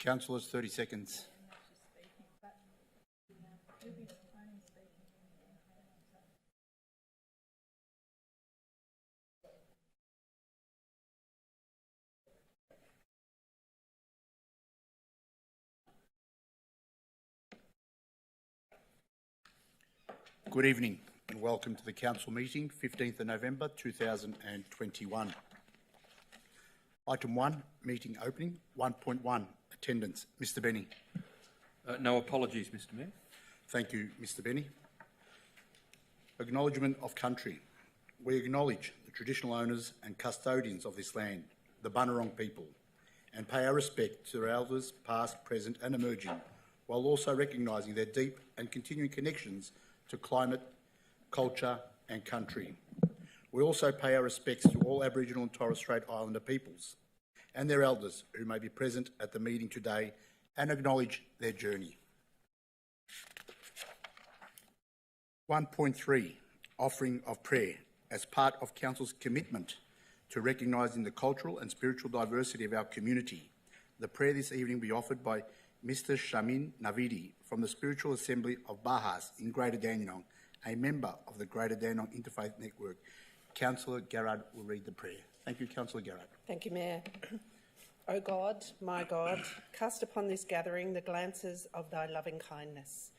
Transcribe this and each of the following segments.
Councillors, 30 seconds. Good evening and welcome to the Council meeting, 15th of November 2021. Item 1, meeting opening. 1.1, attendance. Mr Benny. No apologies, Mr Mayor. Thank you, Mr Benny. Acknowledgement of country. We acknowledge the traditional owners and custodians of this land, the Bunurong people, and pay our respect to their elders past, present and emerging, while also recognising their deep and continuing connections to climate, culture and country. We also pay our respects to all Aboriginal and Torres Strait Islander peoples and their elders who may be present at the meeting today and acknowledge their journey. 1.3, offering of prayer. As part of Council's commitment to recognising the cultural and spiritual diversity of our community, the prayer this evening will be offered by Mr Shamin Navidi from the Spiritual Assembly of Bahas in Greater Dandenong, a member of the Greater Dandenong Interfaith Network. Councillor Garrard will read the prayer. Thank you, Councillor Garrard. Thank you, Mayor. O God, my God, cast upon this gathering the glances of thy loving kindness.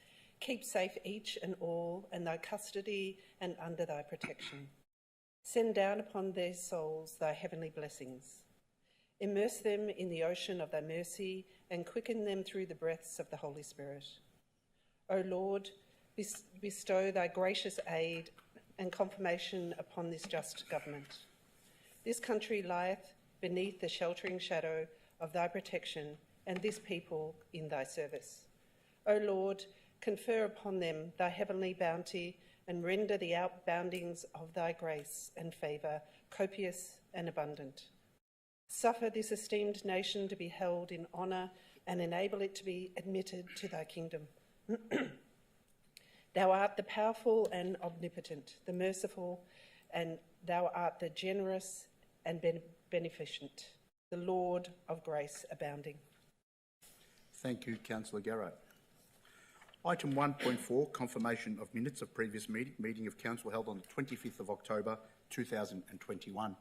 Keep safe each and all in thy custody and under thy protection. Send down upon their souls thy heavenly blessings. Immerse them in the ocean of thy mercy and quicken them through the breaths of the Holy Spirit. O Lord, bestow thy gracious aid and confirmation upon this just government. This country lieth beneath the sheltering shadow of thy protection, and this people in thy service. O Lord, confer upon them thy heavenly bounty and render the outboundings of thy grace and favour copious and abundant. Suffer this esteemed nation to be held in honour and enable it to be admitted to thy kingdom. Thou art the powerful and omnipotent, the merciful, and thou art the generous and beneficent, the Lord of grace abounding. Thank you, Councillor Garrard. Item 1.4, confirmation of minutes of previous meeting of Council held on the 25th of October 2021.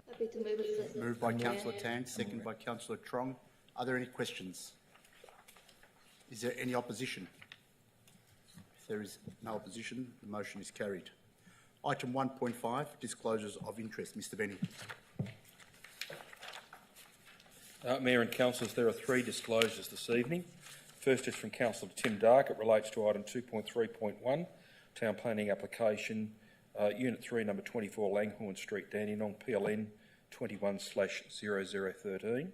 Happy to move it. Moved by Councillor Tan, second by Councillor Trong. Are there any questions? Is there any opposition? If there is no opposition, the motion is carried. Item 1.5, disclosures of interest. Mr Benny. Mayor and Councillors, there are 3 disclosures this evening. First is from Councillor Tim Dark. It relates to item 2.3.1, Town Planning Application, Unit 3, Number 24, Langhorne Street, Dandenong, PLN 21/0013.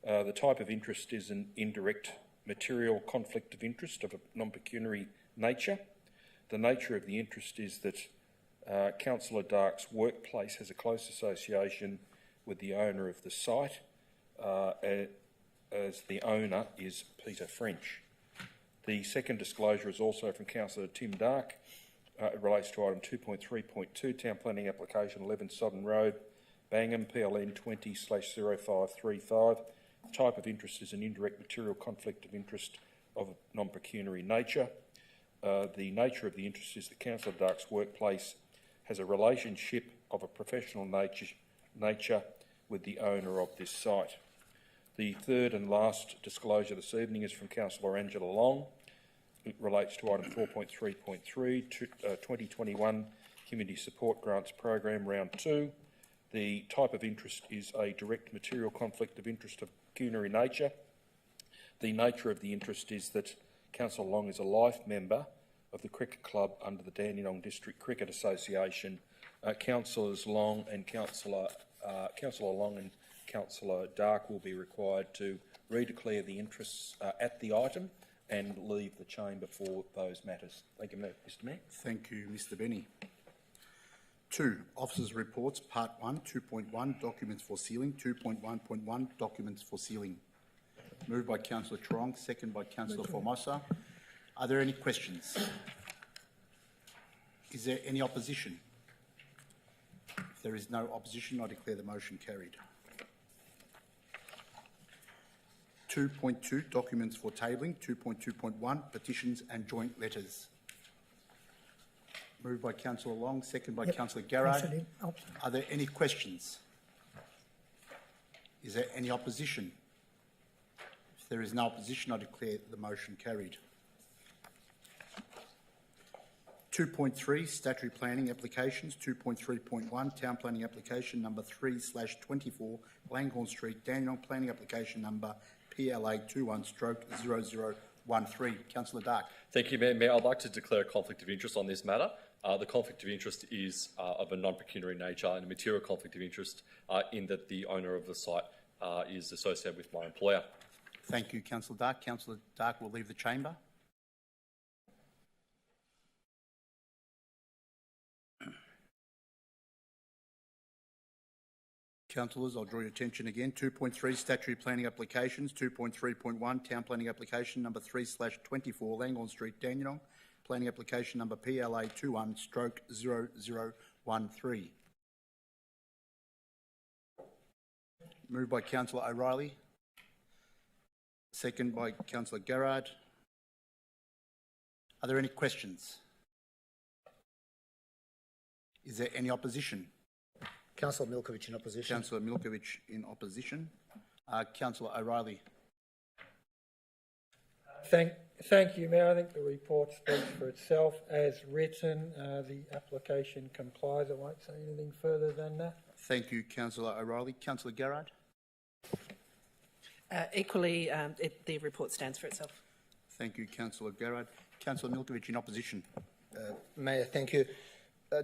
The type of interest is an indirect material conflict of interest of a non-pecuniary nature. The nature of the interest is that Councillor Dark's workplace has a close association with the owner of the site, as the owner is Peter French. The second disclosure is also from Councillor Tim Dark. It relates to item 2.3.2, Town Planning Application 11 Sodden Road, Bangham, PLN 20/0535. The type of interest is an indirect material conflict of interest of a non-pecuniary nature. The nature of the interest is that Councillor Dark's workplace has a relationship of a professional nature with the owner of this site. The third and last disclosure this evening is from Councillor Angela Long. It relates to item 4.3.3, 2021 Community Support Grants Program, Round 2. The type of interest is a direct material conflict of interest of pecuniary nature. The nature of the interest is that Councillor Long is a life member of the cricket club under the Dandenong District Cricket Association. Councillors Long and Councillor Dark will be required to redeclare the interests at the item and leave the chamber for those matters. Thank you, Mr Mayor. Thank you, Mr Benny. 2, Officers' Reports, Part 1, 2.1, Documents for Sealing, 2.1.1, Documents for Sealing. Moved by Councillor Trong, second by Councillor Formosa. Are there any questions? Is there any opposition? If there is no opposition, I declare the motion carried. 2.2, documents for tabling. 2.2.1, petitions and joint letters. Moved by Councillor Long, second by Councillor Garrard. Are there any questions? Is there any opposition? If there is no opposition, I declare the motion carried. 2.3, statutory planning applications. 2.3.1, town planning application number 3/24, Langhorne Street, Dandenong, planning application number PLA 21/0013. Councillor Dark. Thank you, Mayor. I'd like to declare a conflict of interest on this matter. The conflict of interest is of a non-pecuniary nature and a material conflict of interest in that the owner of the site is associated with my employer. Thank you, Councillor Dark. Councillor Dark will leave the chamber. Councillors, I'll draw your attention again. 2.3, statutory planning applications. 2.3.1, town planning application number 3/24, Langhorne Street, Dandenong, planning application number PLA 21/0013. Moved by Councillor O'Reilly. Second by Councillor Garrard. Are there any questions? Is there any opposition? Councillor Milkovich in opposition. Councillor Milkovich in opposition. Councillor O'Reilly. Thank you, Mayor. I think the report speaks for itself. As written, the application complies. I won't say anything further than that. Thank you, Councillor O'Reilly. Councillor Garrard. Equally, the report stands for itself. Thank you, Councillor Garrard. Councillor Milkovich in opposition. Mayor, thank you.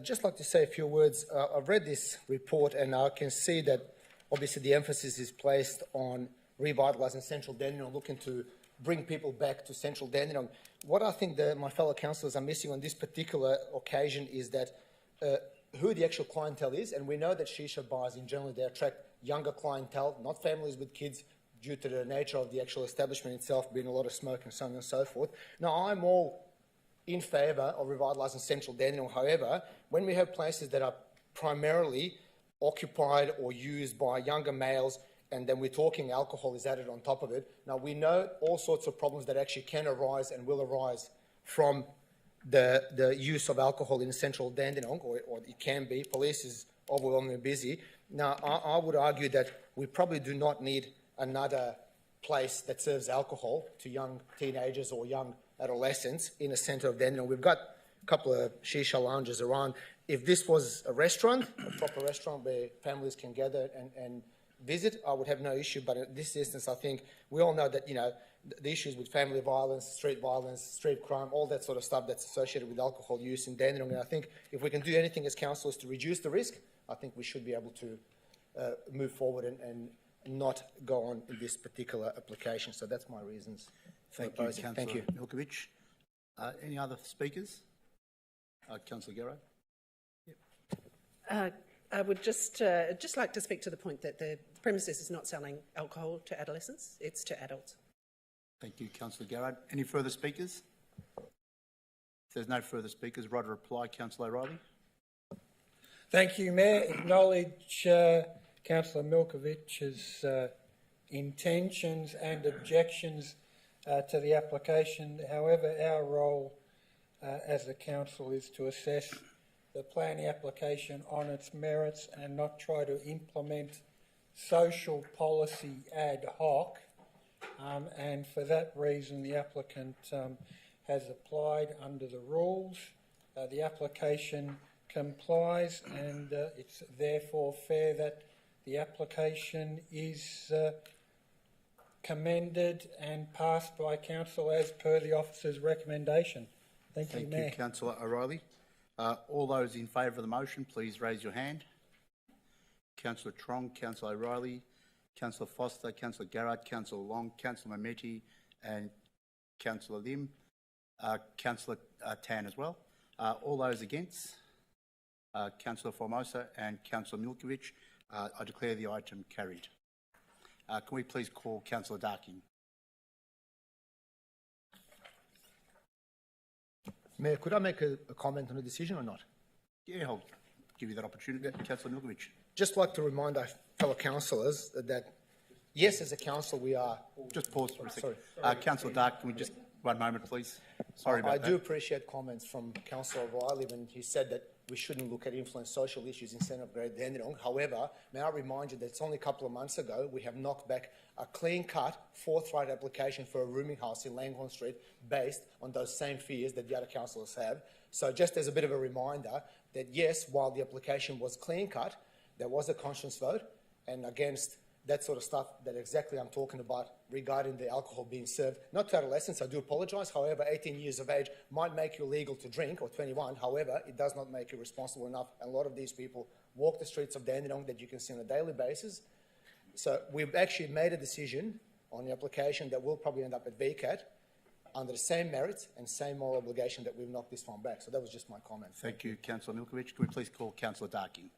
Just like to say a few words. I've read this report and I can see that obviously the emphasis is placed on revitalising Central Dandenong, looking to bring people back to Central Dandenong. What I think that my fellow councillors are missing on this particular occasion is that who the actual clientele is, and we know that shisha bars in general, they attract younger clientele, not families with kids, due to the nature of the actual establishment itself being a lot of smoke and so on and so forth. Now, I'm all in favour of revitalising Central Dandenong. However, when we have places that are primarily occupied or used by younger males, and then we're talking alcohol is added on top of it, now we know all sorts of problems that actually can arise and will arise from the use of alcohol in Central Dandenong, or it can be. Police is overwhelmingly busy. Now, I would argue that we probably do not need another place that serves alcohol to young teenagers or young adolescents in the centre of Dandenong. We've got a couple of shisha lounges around. If this was a restaurant, a proper restaurant where families can gather and visit, I would have no issue. But in this instance, I think we all know that, you know, the issues with family violence, street crime, all that sort of stuff that's associated with alcohol use in Dandenong. And I think if we can do anything as councillors to reduce the risk, I think we should be able to move forward and not go on in this particular application. So that's my reasons. Thank you, Councillor Milkovich. Any other speakers? Councillor Garrard. I would just like to speak to the point that the premises is not selling alcohol to adolescents, it's to adults. Thank you, Councillor Garrard. Any further speakers? If there's no further speakers, right to reply, Councillor O'Reilly. Thank you, Mayor. Acknowledge Councillor Milkovich's intentions and objections to the application. However, our role as a council is to assess the planning application on its merits and not try to implement social policy ad hoc. And for that reason, the applicant has applied under the rules. The application complies, and it's therefore fair that the application is commended and passed by council as per the officer's recommendation. Thank you, Mayor. Thank you, Councillor O'Reilly. All those in favour of the motion, please raise your hand. Councillor Trong, Councillor O'Reilly, Councillor Foster, Councillor Garrard, Councillor Long, Councillor Mameti and Councillor Lim, Councillor Tan as well. All those against, Councillor Formosa and Councillor Milkovich. I declare the item carried. Can we please call Councillor Darking? Mayor, could I make a comment on the decision or not? Yeah, I'll give you that opportunity. Councillor Milkovich. Just like to remind our fellow councillors that yes, as a council, we are. Just pause for a second. Sorry. Councillor Dark, can we just 1 moment, please? Sorry about I that. do appreciate comments from Councillor O'Reilly when he said that we shouldn't look at influence social issues instead of Great Dandenong. However, may I remind you that it's only a couple of months ago we have knocked back a clean-cut forthright application for a rooming house in Langhorne Street based on those same fears that the other councillors have. So just as a bit of a reminder that yes, while the application was clean-cut, there was a conscience vote and against that sort of stuff that exactly I'm talking about regarding the alcohol being served. Not to adolescents, I do apologise. However, 18 years of age might make you legal to drink, or 21. However, it does not make you responsible enough. And a lot of these people walk the streets of Dandenong that you can see on a daily basis. So we've actually made a decision on the application that will probably end up at VCAT under the same merits and same moral obligation that we've knocked this one back. So that was just my comment. Thank you, Councillor Milkovich. Can we please call Councillor Darking?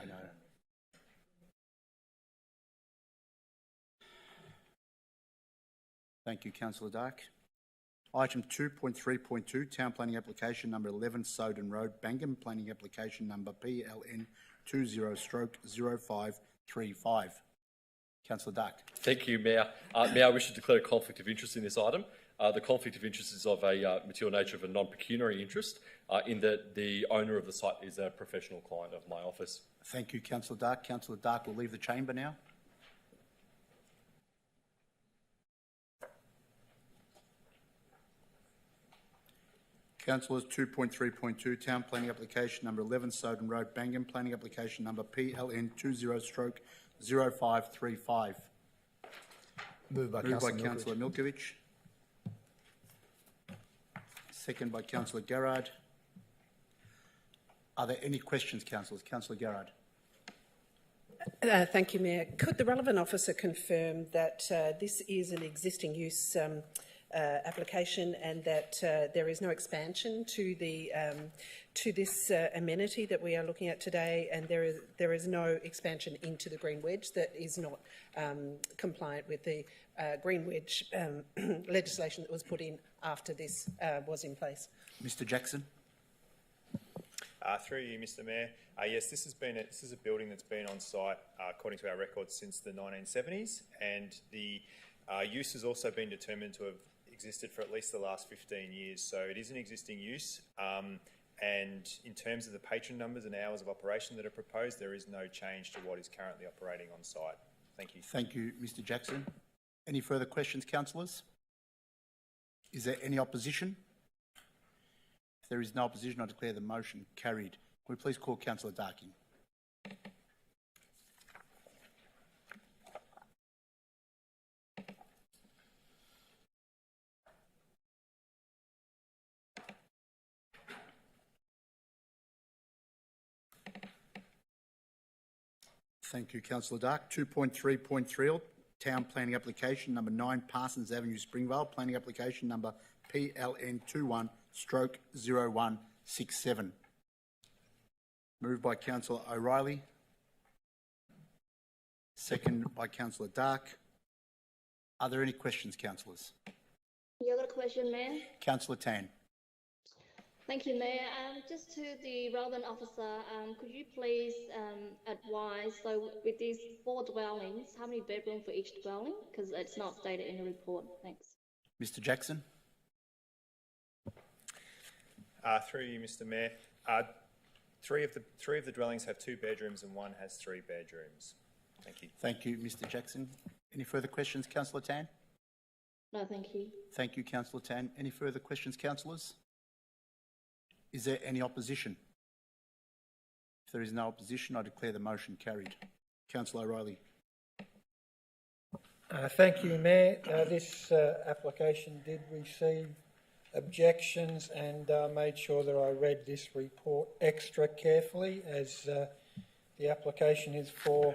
I know. Thank you, Councillor Dark. Item 2.3.2, Town Planning Application Number 11, Soden Road, Bangam, Planning Application Number PLN 20/0535. Councillor Dark. Thank you, Mayor. Mayor, I wish to declare a conflict of interest in this item. The conflict of interest is of a material nature of a non-pecuniary interest in that the owner of the site is a professional client of my office. Thank you, Councillor Dark. Councillor Dark will leave the chamber now. Councillors, 2.3.2, Town Planning Application Number 11, Soden Road, Bangam, Planning Application Number PLN 20/0535. Moved by Councillor Milkovich. Second by Councillor Garrard. Are there any questions, councillors? Councillor Garrard. Thank you, Mayor. Could the relevant officer confirm that this is an existing use application and that there is no expansion to the to this amenity that we are looking at today, and there is no expansion into the Green Wedge that is not compliant with the Green Wedge legislation that was put in after this was in place? Mr. Jackson. Through you, Mr. Mayor. Yes, this is a building that's been on site, according to our records, since the 1970s, and the use has also been determined to have existed for at least the last 15 years. So it is an existing use, and in terms of the patron numbers and hours of operation that are proposed, there is no change to what is currently operating on site. Thank you. Thank you, Mr. Jackson. Any further questions, councillors? Is there any opposition? If there is no opposition, I declare the motion carried. Can we please call Councillor Darking? Thank you, Councillor Dark. 2.3.3, Town Planning Application Number 9, Parsons Avenue, Springvale, Planning Application Number PLN 21/0167. Moved by Councillor O'Reilly. Second by Councillor Dark. Are there any questions, councillors? Any other question, Mayor? Councillor Tan. Thank you, Mayor. Just to the relevant officer, could you please advise, so with these 4 dwellings, how many bedrooms for each dwelling? Because it's not stated in the report. Thanks. Mr. Jackson. Through you, Mr. Mayor. Three of the dwellings have 2 bedrooms and 1 has 3 bedrooms. Thank you. Thank you, Mr. Jackson. Any further questions, Councillor Tan? No, thank you. Thank you, Councillor Tan. Any further questions, councillors? Is there any opposition? If there is no opposition, I declare the motion carried. Councillor O'Reilly. Thank you, Mayor. This application did receive objections, and made sure that I read this report extra carefully, as the application is for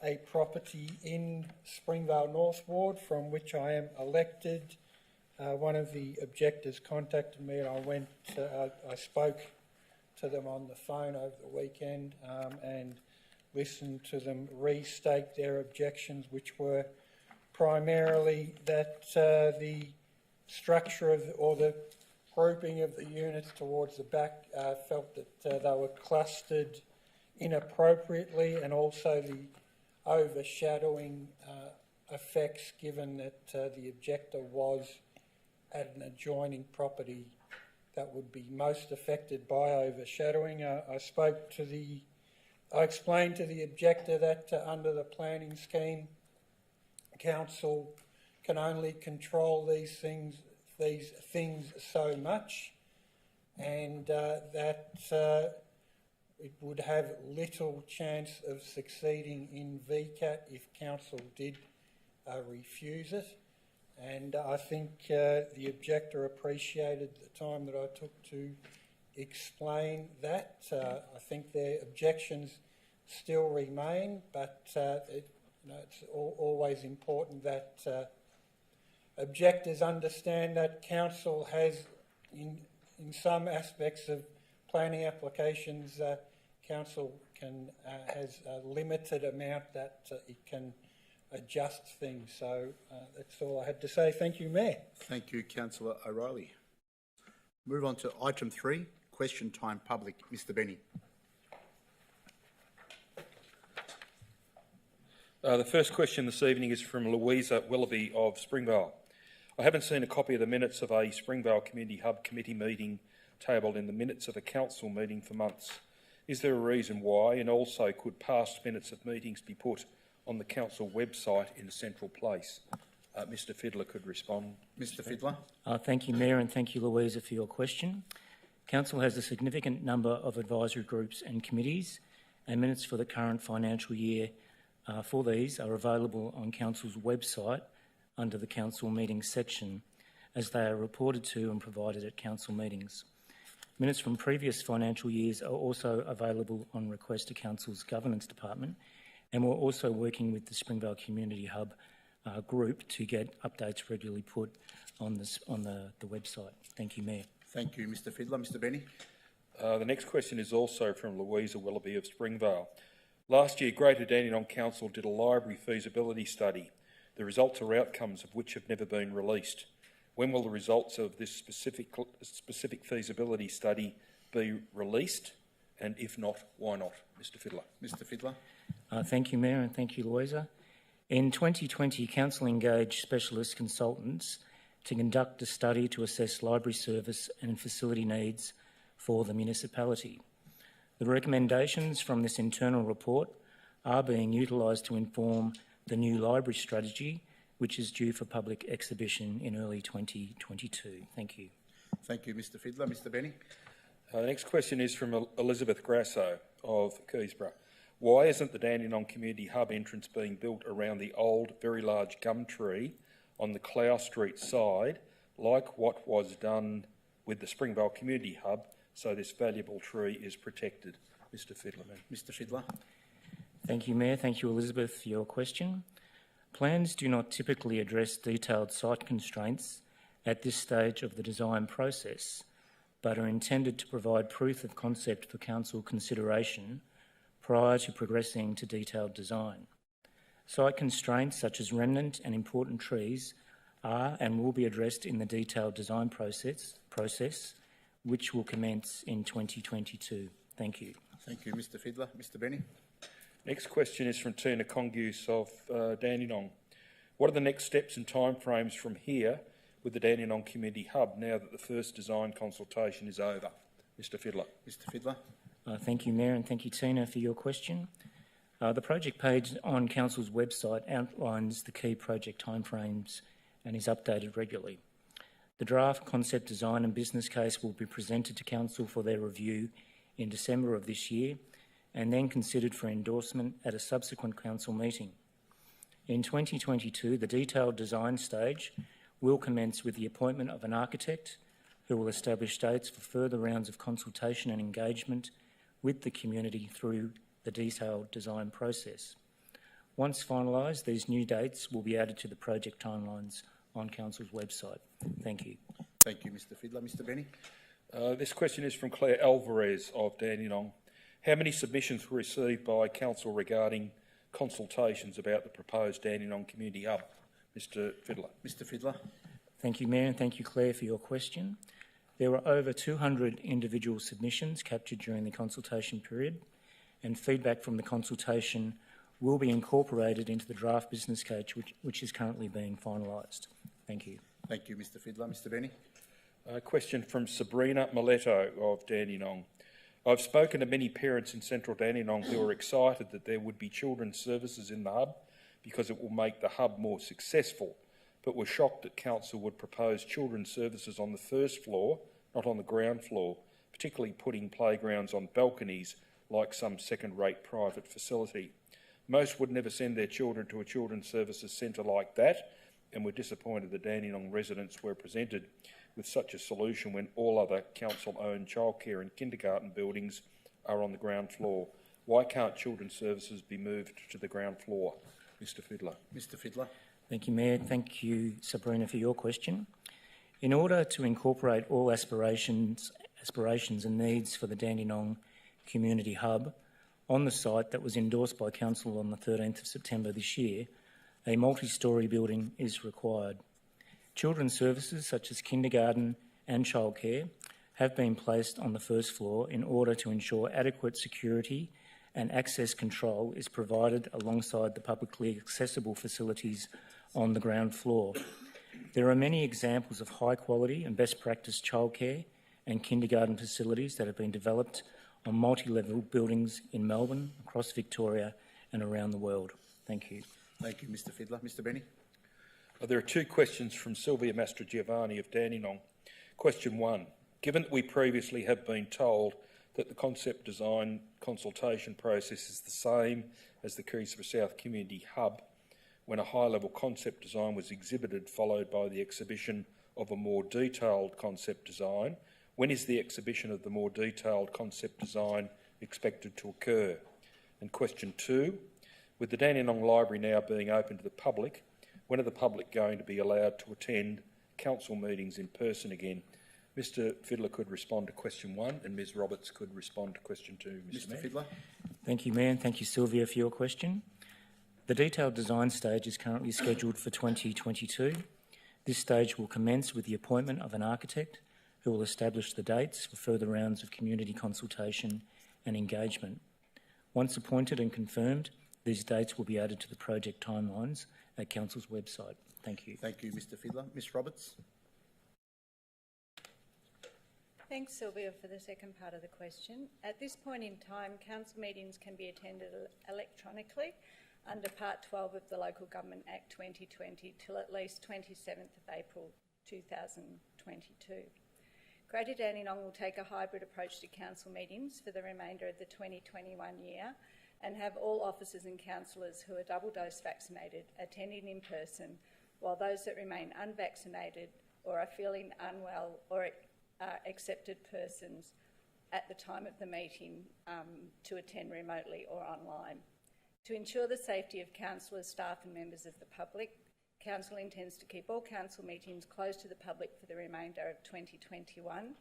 a property in Springvale North Ward, from which I am elected. One of the objectors contacted me, and I spoke to them on the phone over the weekend and listened to them restate their objections, which were primarily that the structure of, or the grouping of the units towards the back felt that they were clustered inappropriately, and also the overshadowing effects, given that the objector was at an adjoining property that would be most affected by overshadowing. I explained to the objector that under the planning scheme, council can only control these things so much, and that it would have little chance of succeeding in VCAT if council did refuse it. And I think the objector appreciated the time that I took to explain that. I think their objections still remain, but it's always important that objectors understand that council has, in some aspects of planning applications, council has a limited amount that it can adjust things. So that's all I had to say. Thank you, Mayor. Thank you, Councillor O'Reilly. Move on to item 3, question time public. Mr Benny. The first question this evening is from Louisa Willoughby of Springvale. I haven't seen a copy of the minutes of a Springvale Community Hub committee meeting tabled in the minutes of a council meeting for months. Is there a reason why? And also, could past minutes of meetings be put on the council website in a central place? Mr Fiddler could respond. Mr Fiddler. Thank you, Mayor, and thank you, Louisa, for your question. Council has a significant number of advisory groups and committees, and minutes for the current financial year for these are available on Council's website under the Council Meetings section, as they are reported to and provided at Council meetings. Minutes from previous financial years are also available on request to Council's Governance Department, and we're also working with the Springvale Community Hub group to get updates regularly put on the website. Thank you, Mayor. Thank you, Mr Fiddler. Mr Benny. The next question is also from Louisa Willoughby of Springvale. Last year, Greater Dandenong Council did a library feasibility study, the results or outcomes of which have never been released. When will the results of this specific feasibility study be released? And if not, why not? Mr Fiddler. Mr Fiddler. Thank you, Mayor, and thank you, Louisa. In 2020, Council engaged specialist consultants to conduct a study to assess library service and facility needs for the municipality. The recommendations from this internal report are being utilised to inform the new library strategy, which is due for public exhibition in early 2022. Thank you. Thank you, Mr Fiddler. Mr Benny. The next question is from Elizabeth Grasso of Keysborough. Why isn't the Dandenong Community Hub entrance being built around the old, very large gum tree on the Clough Street side, like what was done with the Springvale Community Hub, so this valuable tree is protected? Mr Fiddler. Mr Fiddler. Thank you, Mayor. Thank you, Elizabeth, for your question. Plans do not typically address detailed site constraints at this stage of the design process, but are intended to provide proof of concept for council consideration prior to progressing to detailed design. Site constraints such as remnant and important trees are and will be addressed in the detailed design process which will commence in 2022. Thank you. Thank you, Mr Fiddler. Mr Benny. Next question is from Tina Congus of Dandenong. What are the next steps and timeframes from here with the Dandenong Community Hub now that the first design consultation is over? Mr Fiddler. Mr Fiddler. Thank you, Mayor, and thank you, Tina, for your question. The project page on Council's website outlines the key project timeframes and is updated regularly. The draft concept design and business case will be presented to Council for their review in December of this year and then considered for endorsement at a subsequent Council meeting. In 2022, the detailed design stage will commence with the appointment of an architect who will establish dates for further rounds of consultation and engagement with the community through the detailed design process. Once finalised, these new dates will be added to the project timelines on Council's website. Thank you. Thank you, Mr Fiddler. Mr Benny. This question is from Claire Alvarez of Dandenong. How many submissions were received by Council regarding consultations about the proposed Dandenong Community Hub? Mr Fiddler. Mr Fiddler. Thank you, Mayor, and thank you, Claire, for your question. There were over 200 individual submissions captured during the consultation period, and feedback from the consultation will be incorporated into the draft business case, which is currently being finalised. Thank you. Thank you, Mr Fiddler. Mr Benny. A question from Sabrina Miletto of Dandenong. I've spoken to many parents in central Dandenong who are excited that there would be children's services in the hub because it will make the hub more successful, but were shocked that council would propose children's services on the first floor, not on the ground floor, particularly putting playgrounds on balconies like some second-rate private facility. Most would never send their children to a children's services centre like that, and were disappointed that Dandenong residents were presented with such a solution when all other council-owned childcare and kindergarten buildings are on the ground floor. Why can't children's services be moved to the ground floor? Mr Fiddler. Mr Fiddler. Thank you, Mayor. Thank you, Sabrina, for your question. In order to incorporate all aspirations and needs for the Dandenong Community Hub on the site that was endorsed by Council on the 13th of September this year, a multi-storey building is required. Children's services such as kindergarten and childcare have been placed on the first floor in order to ensure adequate security and access control is provided alongside the publicly accessible facilities on the ground floor. There are many examples of high quality and best practice childcare and kindergarten facilities that have been developed on multi-level buildings in Melbourne, across Victoria and around the world. Thank you. Thank you, Mr Fiddler. Mr Benny. There are two questions from Sylvia Mastrogiovanni of Dandenong. Question 1. Given that we previously have been told that the concept design consultation process is the same as the Keysborough South Community Hub, when a high-level concept design was exhibited followed by the exhibition of a more detailed concept design, when is the exhibition of the more detailed concept design expected to occur? And question 2. With the Dandenong Library now being open to the public, when are the public going to be allowed to attend council meetings in person again? Mr Fiddler could respond to question 1 and Ms Roberts could respond to question 2. Mr Fiddler. Thank you, Mayor, and thank you, Sylvia, for your question. The detailed design stage is currently scheduled for 2022. This stage will commence with the appointment of an architect who will establish the dates for further rounds of community consultation and engagement. Once appointed and confirmed, these dates will be added to the project timelines at Council's website. Thank you. Thank you, Mr Fiddler. Ms Roberts. Thanks, Sylvia, for the second part of the question. At this point in time, council meetings can be attended electronically under Part 12 of the Local Government Act 2020 till at least 27th of April 2022. Greater Dandenong will take a hybrid approach to council meetings for the remainder of the 2021 year and have all officers and councillors who are double dose vaccinated attending in person, while those that remain unvaccinated or are feeling unwell or are accepted persons at the time of the meeting to attend remotely or online. To ensure the safety of councillors, staff and members of the public, Council intends to keep all council meetings closed to the public for the remainder of 2021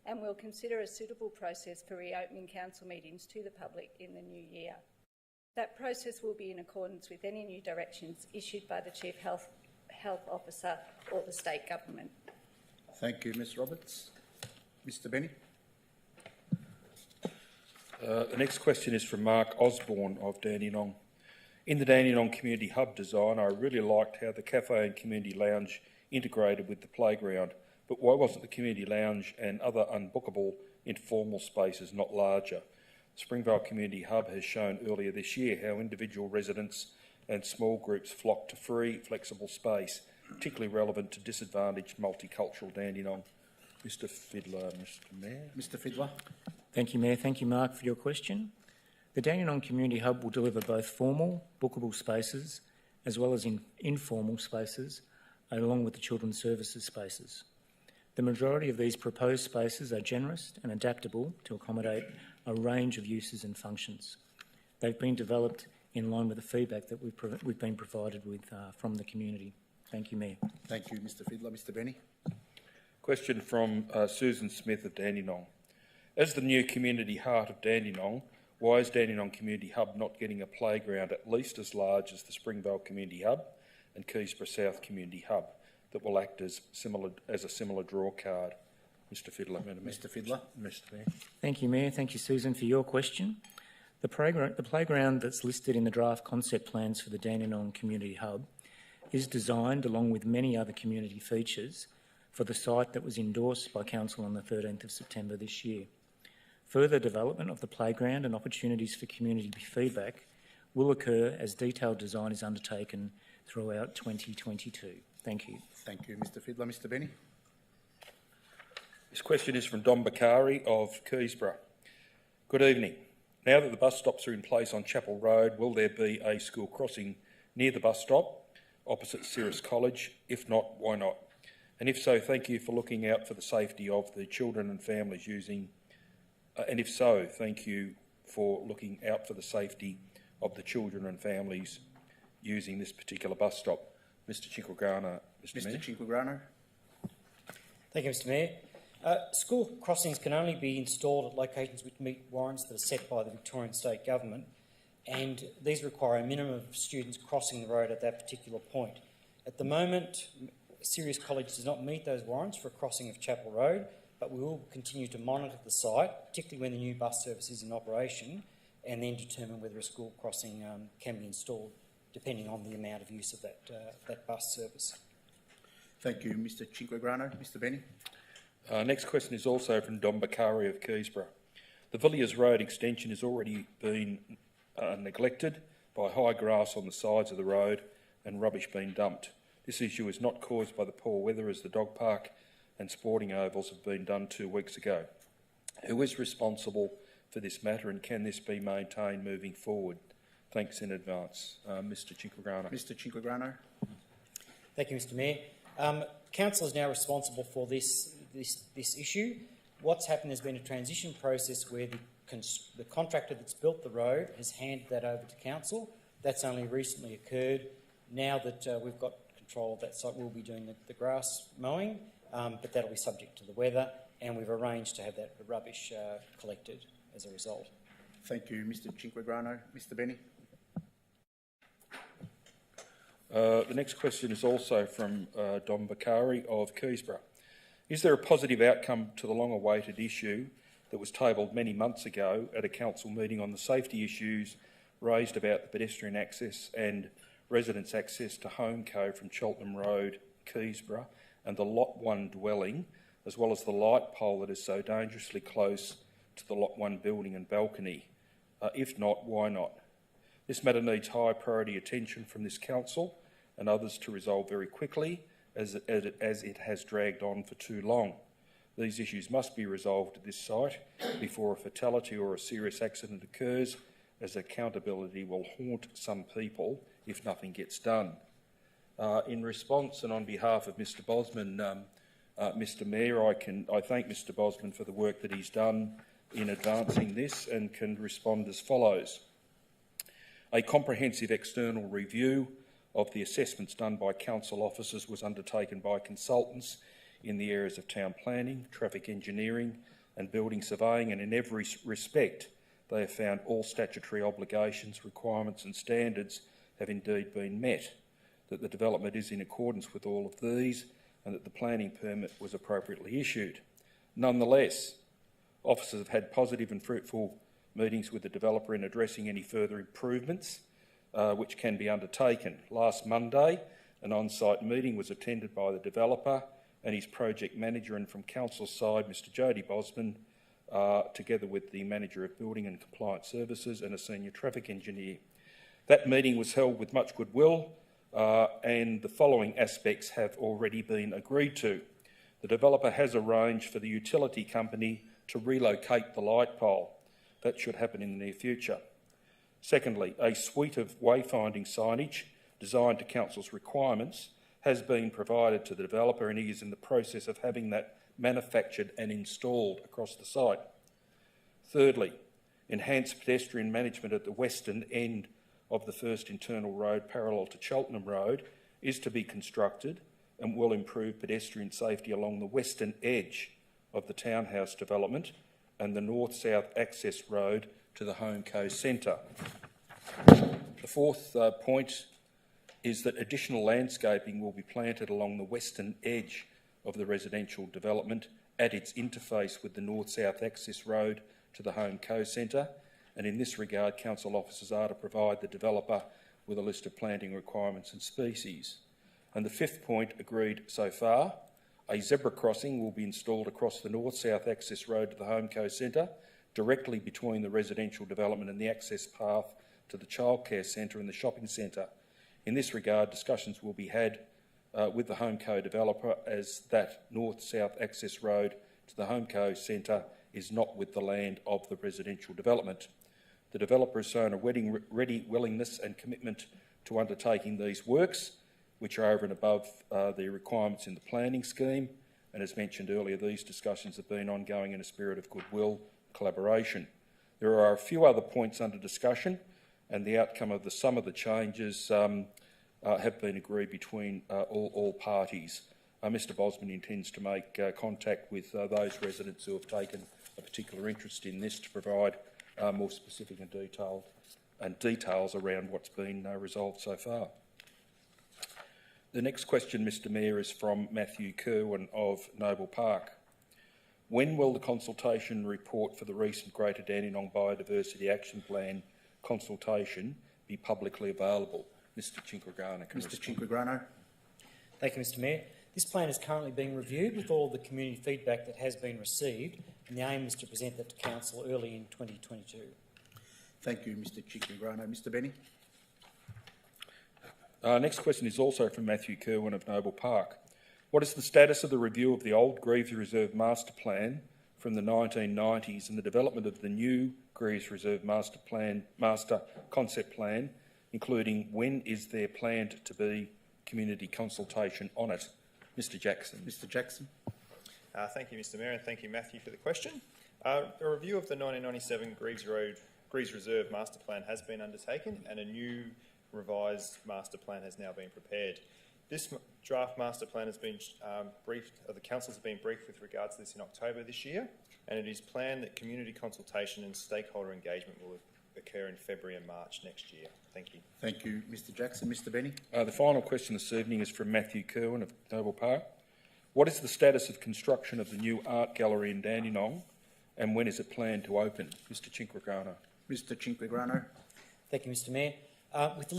and will consider a suitable process for reopening council meetings to the public in the new year. That process will be in accordance with any new directions issued by the Chief Health Officer or the State Government. Thank you, Ms Roberts. Mr Benny. The next question is from Mark Osborne of Dandenong. In the Dandenong Community Hub design, I really liked how the cafe and community lounge integrated with the playground, but why wasn't the community lounge and other unbookable informal spaces not larger? Springvale Community Hub has shown earlier this year how individual residents and small groups flock to free, flexible space, particularly relevant to disadvantaged multicultural Dandenong. Mr Fiddler, Mr Mayor. Mr Fiddler. Thank you, Mayor. Thank you, Mark, for your question. The Dandenong Community Hub will deliver both formal, bookable spaces as well as informal spaces, along with the children's services spaces. The majority of these proposed spaces are generous and adaptable to accommodate a range of uses and functions. They've been developed in line with the feedback that we've been provided with from the community. Thank you, Mayor. Thank you, Mr Fiddler. Mr Benny. Question from Susan Smith of Dandenong. As the new community heart of Dandenong, why is Dandenong Community Hub not getting a playground at least as large as the Springvale Community Hub and Keysborough South Community Hub that will act as a similar draw card? Mr Fiddler, Madam Mayor. Mr Fiddler. Mr Mayor. Thank you, Mayor. Thank you, Susan, for your question. The playground that's listed in the draft concept plans for the Dandenong Community Hub is designed, along with many other community features, for the site that was endorsed by Council on the 13th of September this year. Further development of the playground and opportunities for community feedback will occur as detailed design is undertaken throughout 2022. Thank you. Thank you, Mr Fiddler. Mr Benny. This question is from Don Bakari of Keysborough. Good evening. Now that the bus stops are in place on Chapel Road, will there be a school crossing near the bus stop opposite Cirrus College? If not, why not? And if so, thank you for looking out for the safety of the children and families using... and if so, thank you for looking out for the safety of the children and families using this particular bus stop. Mr Chinquagrana, Mr Mayor. Chinquagrana. Thank you, Mr Mayor. School crossings can only be installed at locations which meet warrants that are set by the Victorian State Government, and these require a minimum of students crossing the road at that particular point. At the moment, Cirrus College does not meet those warrants for a crossing of Chapel Road, but we will continue to monitor the site, particularly when the new bus service is in operation, and then determine whether a school crossing can be installed, depending on the amount of use of that bus service. Thank you, Mr Chinquagrana. Mr Benny. Next question is also from Don Bakari of Keysborough. The Villiers Road extension has already been neglected by high grass on the sides of the road and rubbish being dumped. This issue is not caused by the poor weather, as the dog park and sporting ovals have been done 2 weeks ago. Who is responsible for this matter, and can this be maintained moving forward? Thanks in advance. Mr Chinquagrana. Mr Chinquagrana. Thank you, Mr Mayor. Council is now responsible for this issue. What's happened, there's been a transition process where the contractor that's built the road has handed that over to Council. That's only recently occurred. Now that we've got control of that site, we'll be doing the grass mowing, but that'll be subject to the weather, and we've arranged to have that rubbish collected as a result. Thank you, Mr Chinquagrana. Mr Benny. The next question is also from Don Bakari of Keysborough. Is there a positive outcome to the long-awaited issue that was tabled many months ago at a council meeting on the safety issues raised about the pedestrian access and residents' access to Homeco from Cheltenham Road, Keysborough, and the Lot 1 dwelling, as well as the light pole that is so dangerously close to the Lot 1 building and balcony? If not, why not? This matter needs high priority attention from this council and others to resolve very quickly, as it has dragged on for too long. These issues must be resolved at this site before a fatality or a serious accident occurs, as accountability will haunt some people if nothing gets done. In response and on behalf of Mr Bosman, Mr Mayor, I thank Mr Bosman for the work that he's done in advancing this and can respond as follows. A comprehensive external review of the assessments done by council officers was undertaken by consultants in the areas of town planning, traffic engineering and building surveying, and in every respect they have found all statutory obligations, requirements and standards have indeed been met, that the development is in accordance with all of these and that the planning permit was appropriately issued. Nonetheless, officers have had positive and fruitful meetings with the developer in addressing any further improvements which can be undertaken. Last Monday, an on-site meeting was attended by the developer and his project manager, and from council's side, Mr Jody Bosman, together with the manager of building and compliance services and a senior traffic engineer. That meeting was held with much goodwill, and the following aspects have already been agreed to. The developer has arranged for the utility company to relocate the light pole. That should happen in the near future. Secondly, a suite of wayfinding signage designed to council's requirements has been provided to the developer, and he is in the process of having that manufactured and installed across the site. Thirdly, enhanced pedestrian management at the western end of the first internal road parallel to Cheltenham Road is to be constructed and will improve pedestrian safety along the western edge of the townhouse development and the north-south access road to the Homeco Centre. The fourth point is that additional landscaping will be planted along the western edge of the residential development at its interface with the north-south access road to the Home Co Centre, and in this regard, council officers are to provide the developer with a list of planting requirements and species. And the fifth point agreed so far, a zebra crossing will be installed across the north-south access road to the Home Co Centre, directly between the residential development and the access path to the childcare centre and the shopping centre. In this regard, discussions will be had with the Home Co developer, as that north-south access road to the Home Co Centre is not with the land of the residential development. The developer has shown a ready willingness and commitment to undertaking these works, which are over and above the requirements in the planning scheme. And as mentioned earlier, these discussions have been ongoing in a spirit of goodwill collaboration. There are a few other points under discussion, and the outcome of some of the changes have been agreed between all parties. Mr Bosman intends to make contact with those residents who have taken a particular interest in this to provide more specific and details around what's been resolved so far. The next question, Mr Mayor, is from Matthew Kerwin of Noble Park. When will the consultation report for the recent Greater Dandenong Biodiversity Action Plan consultation be publicly available? Mr Cinquegrana. Mr Cinquegrana. Thank you, Mr Mayor. This plan is currently being reviewed with all the community feedback that has been received, and the aim is to present that to Council early in 2022. Thank you, Mr Cinquegrana. Mr Benny. Next question is also from Matthew Kerwin of Noble Park. What is the status of the review of the old Greaves Reserve Master Plan from the 1990s and the development of the new Greaves Reserve Master Concept Plan, including when is there planned to be community consultation on it? Mr Jackson. Mr Jackson. Thank you, Mr Mayor, and thank you, Matthew, for the question. A review of the 1997 Greaves Reserve Master Plan has been undertaken, and a new revised master plan has now been prepared. This draft master plan has been briefed, or the councils have been briefed with regards to this in October this year, and it is planned that community consultation and stakeholder engagement will occur in February and March next year. Thank you. Thank you, Mr Jackson. Mr Benny. The final question this evening is from Matthew Kerwin of Noble Park. What is the status of construction of the new art gallery in Dandenong, and when is it planned to open? Mr Cinquegrana. Mr Cinquegrana. Thank you, Mr Mayor. With the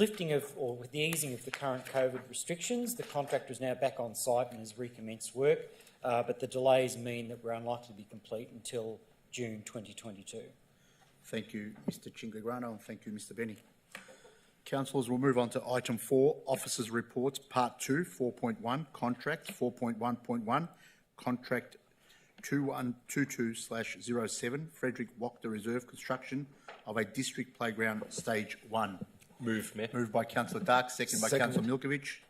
easing of the current COVID restrictions, the contractor is now back on site and has recommenced work, but the delays mean that we're unlikely to be complete until June 2022. Thank you, Mr Cinquegrana, and thank you, Mr Benny. Councillors, we'll move on to item 4, Officers' Reports, Part 2, 4.1, Contract 4.1.1, Contract 2122/07, Frederick Wachter Reserve Construction of a District Playground Stage 1. Move, Mayor. Moved by Councillor Dark, second by Councillor Milkovich.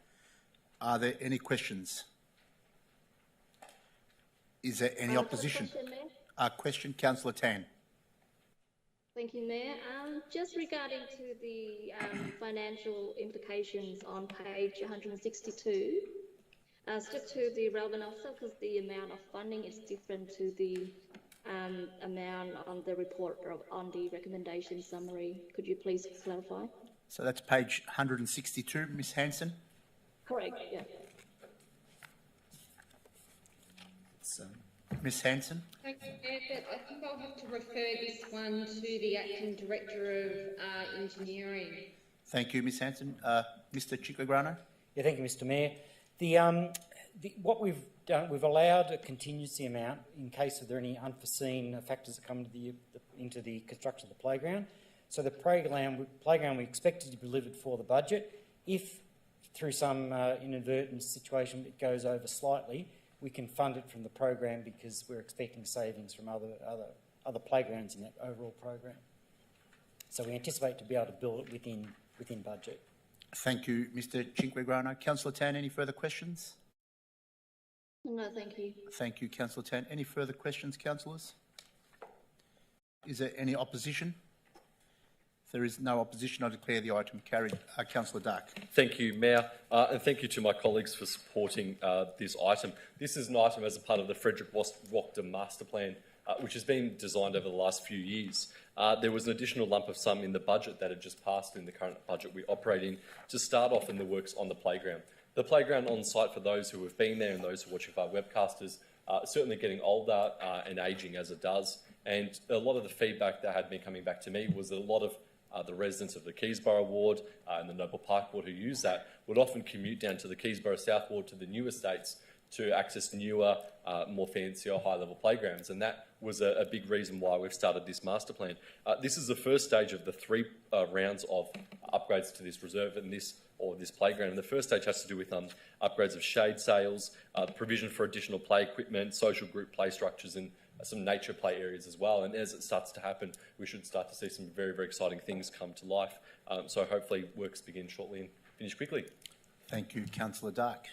Are there any questions? Is there any opposition? Question, Councillor Tan. Thank you, Mayor. Just regarding to the financial implications on page 162, stick to the relevant officer because the amount of funding is different to the amount on the report or on the recommendation summary. Could you please clarify? So that's page 162, Ms Hanson. Correct, yeah. Ms Hanson. Thank you, Mayor, but I think I'll have to refer this one to the Acting Director of Engineering. Thank you, Ms Hanson. Mr Cinquegrana. Yeah, thank you, Mr Mayor. What we've done, we've allowed a contingency amount in case of there are any unforeseen factors that come into the construction of the playground. So the playground we expected to be delivered for the budget. If through some inadvertent situation it goes over slightly, we can fund it from the program because we're expecting savings from other playgrounds in that overall program. So we anticipate to be able to build it within budget. Thank you, Mr Cinquegrana. Councillor Tan, any further questions? No, thank you. Thank you, Councillor Tan. Any further questions, councillors? Is there any opposition? If there is no opposition, I declare the item carried. Councillor Dark. Thank you, Mayor, and thank you to my colleagues for supporting this item. This is an item as a part of the Frederick Wachter Master Plan, which has been designed over the last few years. There was an additional lump of sum in the budget that had just passed in the current budget we operate in to start off in the works on the playground. The playground on site, for those who have been there and those who are watching via webcasters, certainly getting older and ageing as it does. And a lot of the feedback that had been coming back to me was that a lot of the residents of the Keysborough ward and the Noble Park ward who use that would often commute down to the Keysborough South ward to the new estates to access newer, more fancier, high-level playgrounds. And that was a big reason why we've started this master plan. This is the first stage of the 3 rounds of upgrades to this reserve and this playground. And the first stage has to do with upgrades of shade sails, provision for additional play equipment, social group play structures, and some nature play areas as well. And as it starts to happen, we should start to see some very, very exciting things come to life. So hopefully works begin shortly and finish quickly. Thank you, Councillor Dark.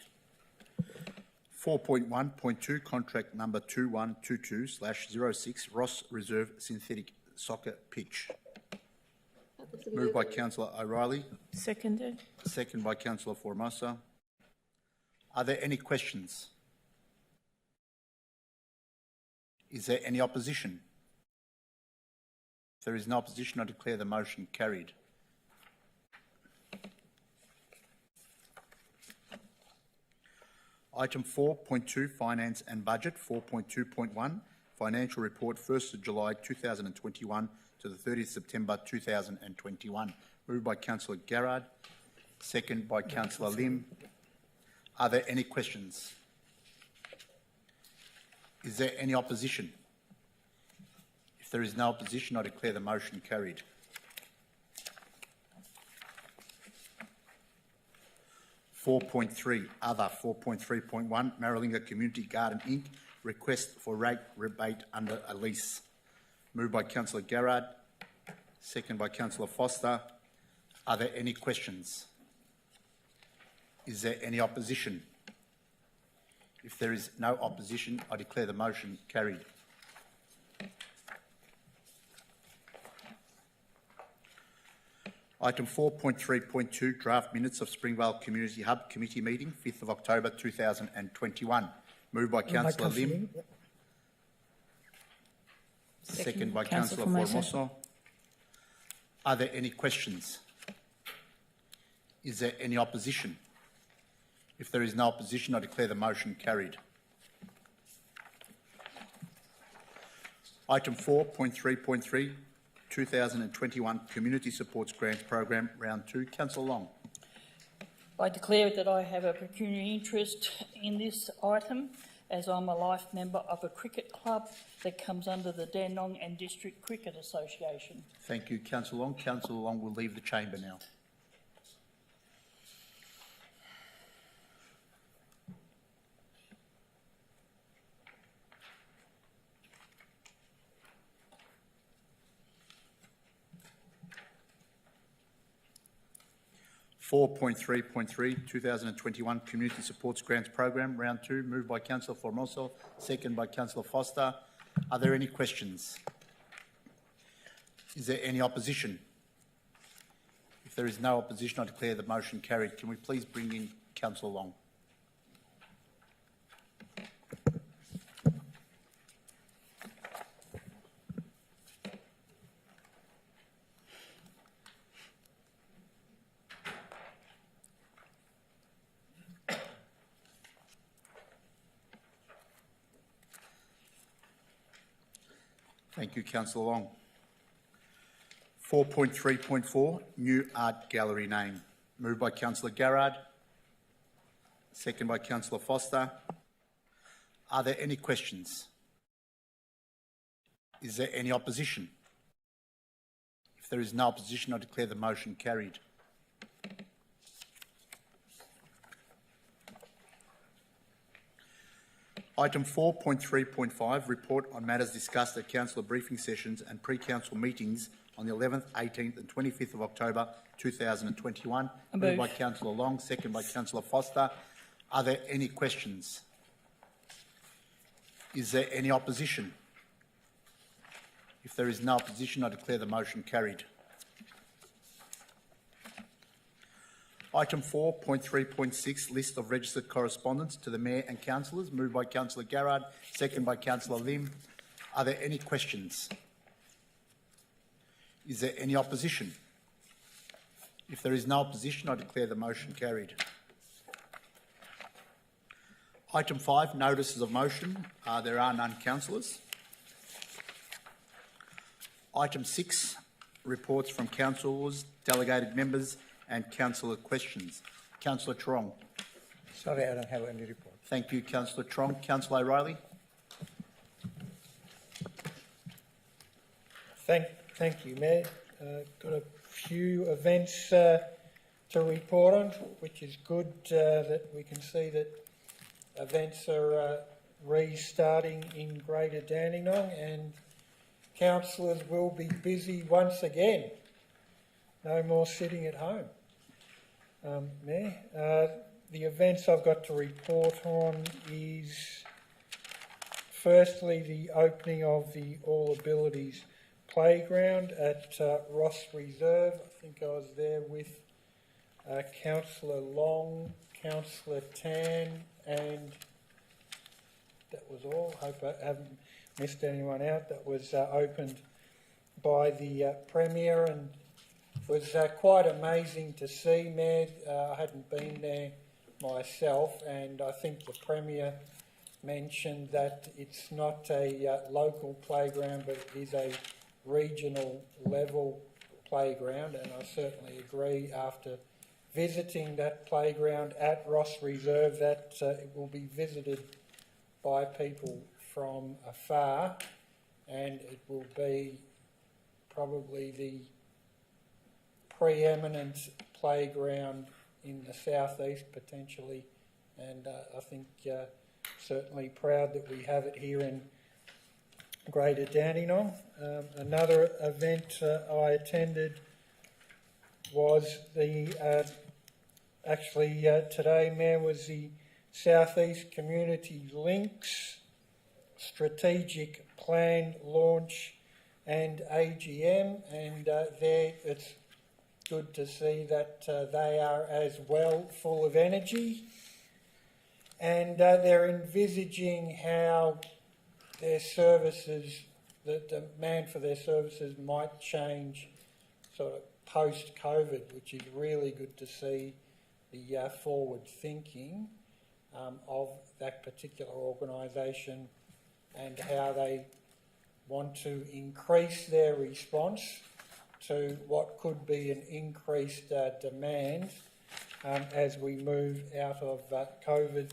4.1.2, contract number 2122/06, Ross Reserve synthetic soccer pitch. Moved by Councillor O'Reilly. Seconded. Second by Councillor Formosa. Are there any questions? Is there any opposition? If there is no opposition, I declare the motion carried. Item 4.2, Finance and Budget. 4.2.1, Financial Report, 1st of July 2021 to the 30th September 2021. Moved by Councillor Garrard, second by Councillor Lim. Are there any questions? Is there any opposition? If there is no opposition, I declare the motion carried. Other. 4.3.1, Maralinga Community Garden Inc. Request for rate rebate under a lease. Moved by Councillor Garrard, second by Councillor Foster. Are there any questions? Is there any opposition? If there is no opposition, I declare the motion carried. Item 4.3.2, Draft Minutes of Springvale Community Hub Committee Meeting, 5th of October 2021. Moved by Councillor Lim. Second by Councillor Formosa. Are there any questions? Is there any opposition? If there is no opposition, I declare the motion carried. Item 4.3.3, 2021 Community Supports Grants Program, Round 2. Councillor Long. I declare that I have a pecuniary interest in this item as I'm a life member of a cricket club that comes under the Dandenong and District Cricket Association. Thank you, Councillor Long. Councillor Long will leave the chamber now. (4.3.3) 2021 Community Supports Grants Program, Round 2, moved by Councillor Formosa, second by Councillor Foster. Are there any questions? Is there any opposition? If there is no opposition, I declare the motion carried. Can we please bring in Councillor Long? Thank you, Councillor Long. 4.3.4, New Art Gallery name. Moved by Councillor Garrard, second by Councillor Foster. Are there any questions? Is there any opposition? If there is no opposition, I declare the motion carried. Item 4.3.5, Report on matters discussed at councillor briefing sessions and pre-council meetings on the 11th, 18th and 25th of October 2021. Moved by Councillor Long, second by Councillor Foster. Are there any questions? Is there any opposition? If there is no opposition, I declare the motion carried. Item 4.3.6, List of registered correspondence to the Mayor and Councillors, moved by Councillor Garrard, second by Councillor Lim. Are there any questions? Is there any opposition? If there is no opposition, I declare the motion carried. Item 5, notices of motion. There are none, councillors. Item 6, reports from councillors, delegated members and councillor questions. Councillor Trong. Sorry, I don't have any report. Thank you, Councillor Trong. Councillor O'Reilly. Thank you, Mayor. Got a few events to report on, which is good that we can see that events are restarting in Greater Dandenong, and councillors will be busy once again. No more sitting at home. Mayor, the events I've got to report on is firstly the opening of the All Abilities Playground at Ross Reserve. I think I was there with Councillor Long, Councillor Tan, and that was all. Hope I haven't missed anyone out. That was opened by the Premier, and it was quite amazing to see, Mayor. I hadn't been there myself, and I think the Premier mentioned that it's not a local playground, but it is a regional level playground, and I certainly agree after visiting that playground at Ross Reserve that it will be visited by people from afar, and it will be probably the preeminent playground in the southeast potentially, and I think certainly proud that we have it here in Greater Dandenong. Another event I attended was the today, Mayor, was the Southeast Community Links Strategic Plan launch and AGM, and there it's good to see that they are as well full of energy, and they're envisaging how their services, the demand for their services might change sort of post-COVID, which is really good to see the forward thinking of that particular organisation and how they want to increase their response to what could be an increased demand as we move out of COVID,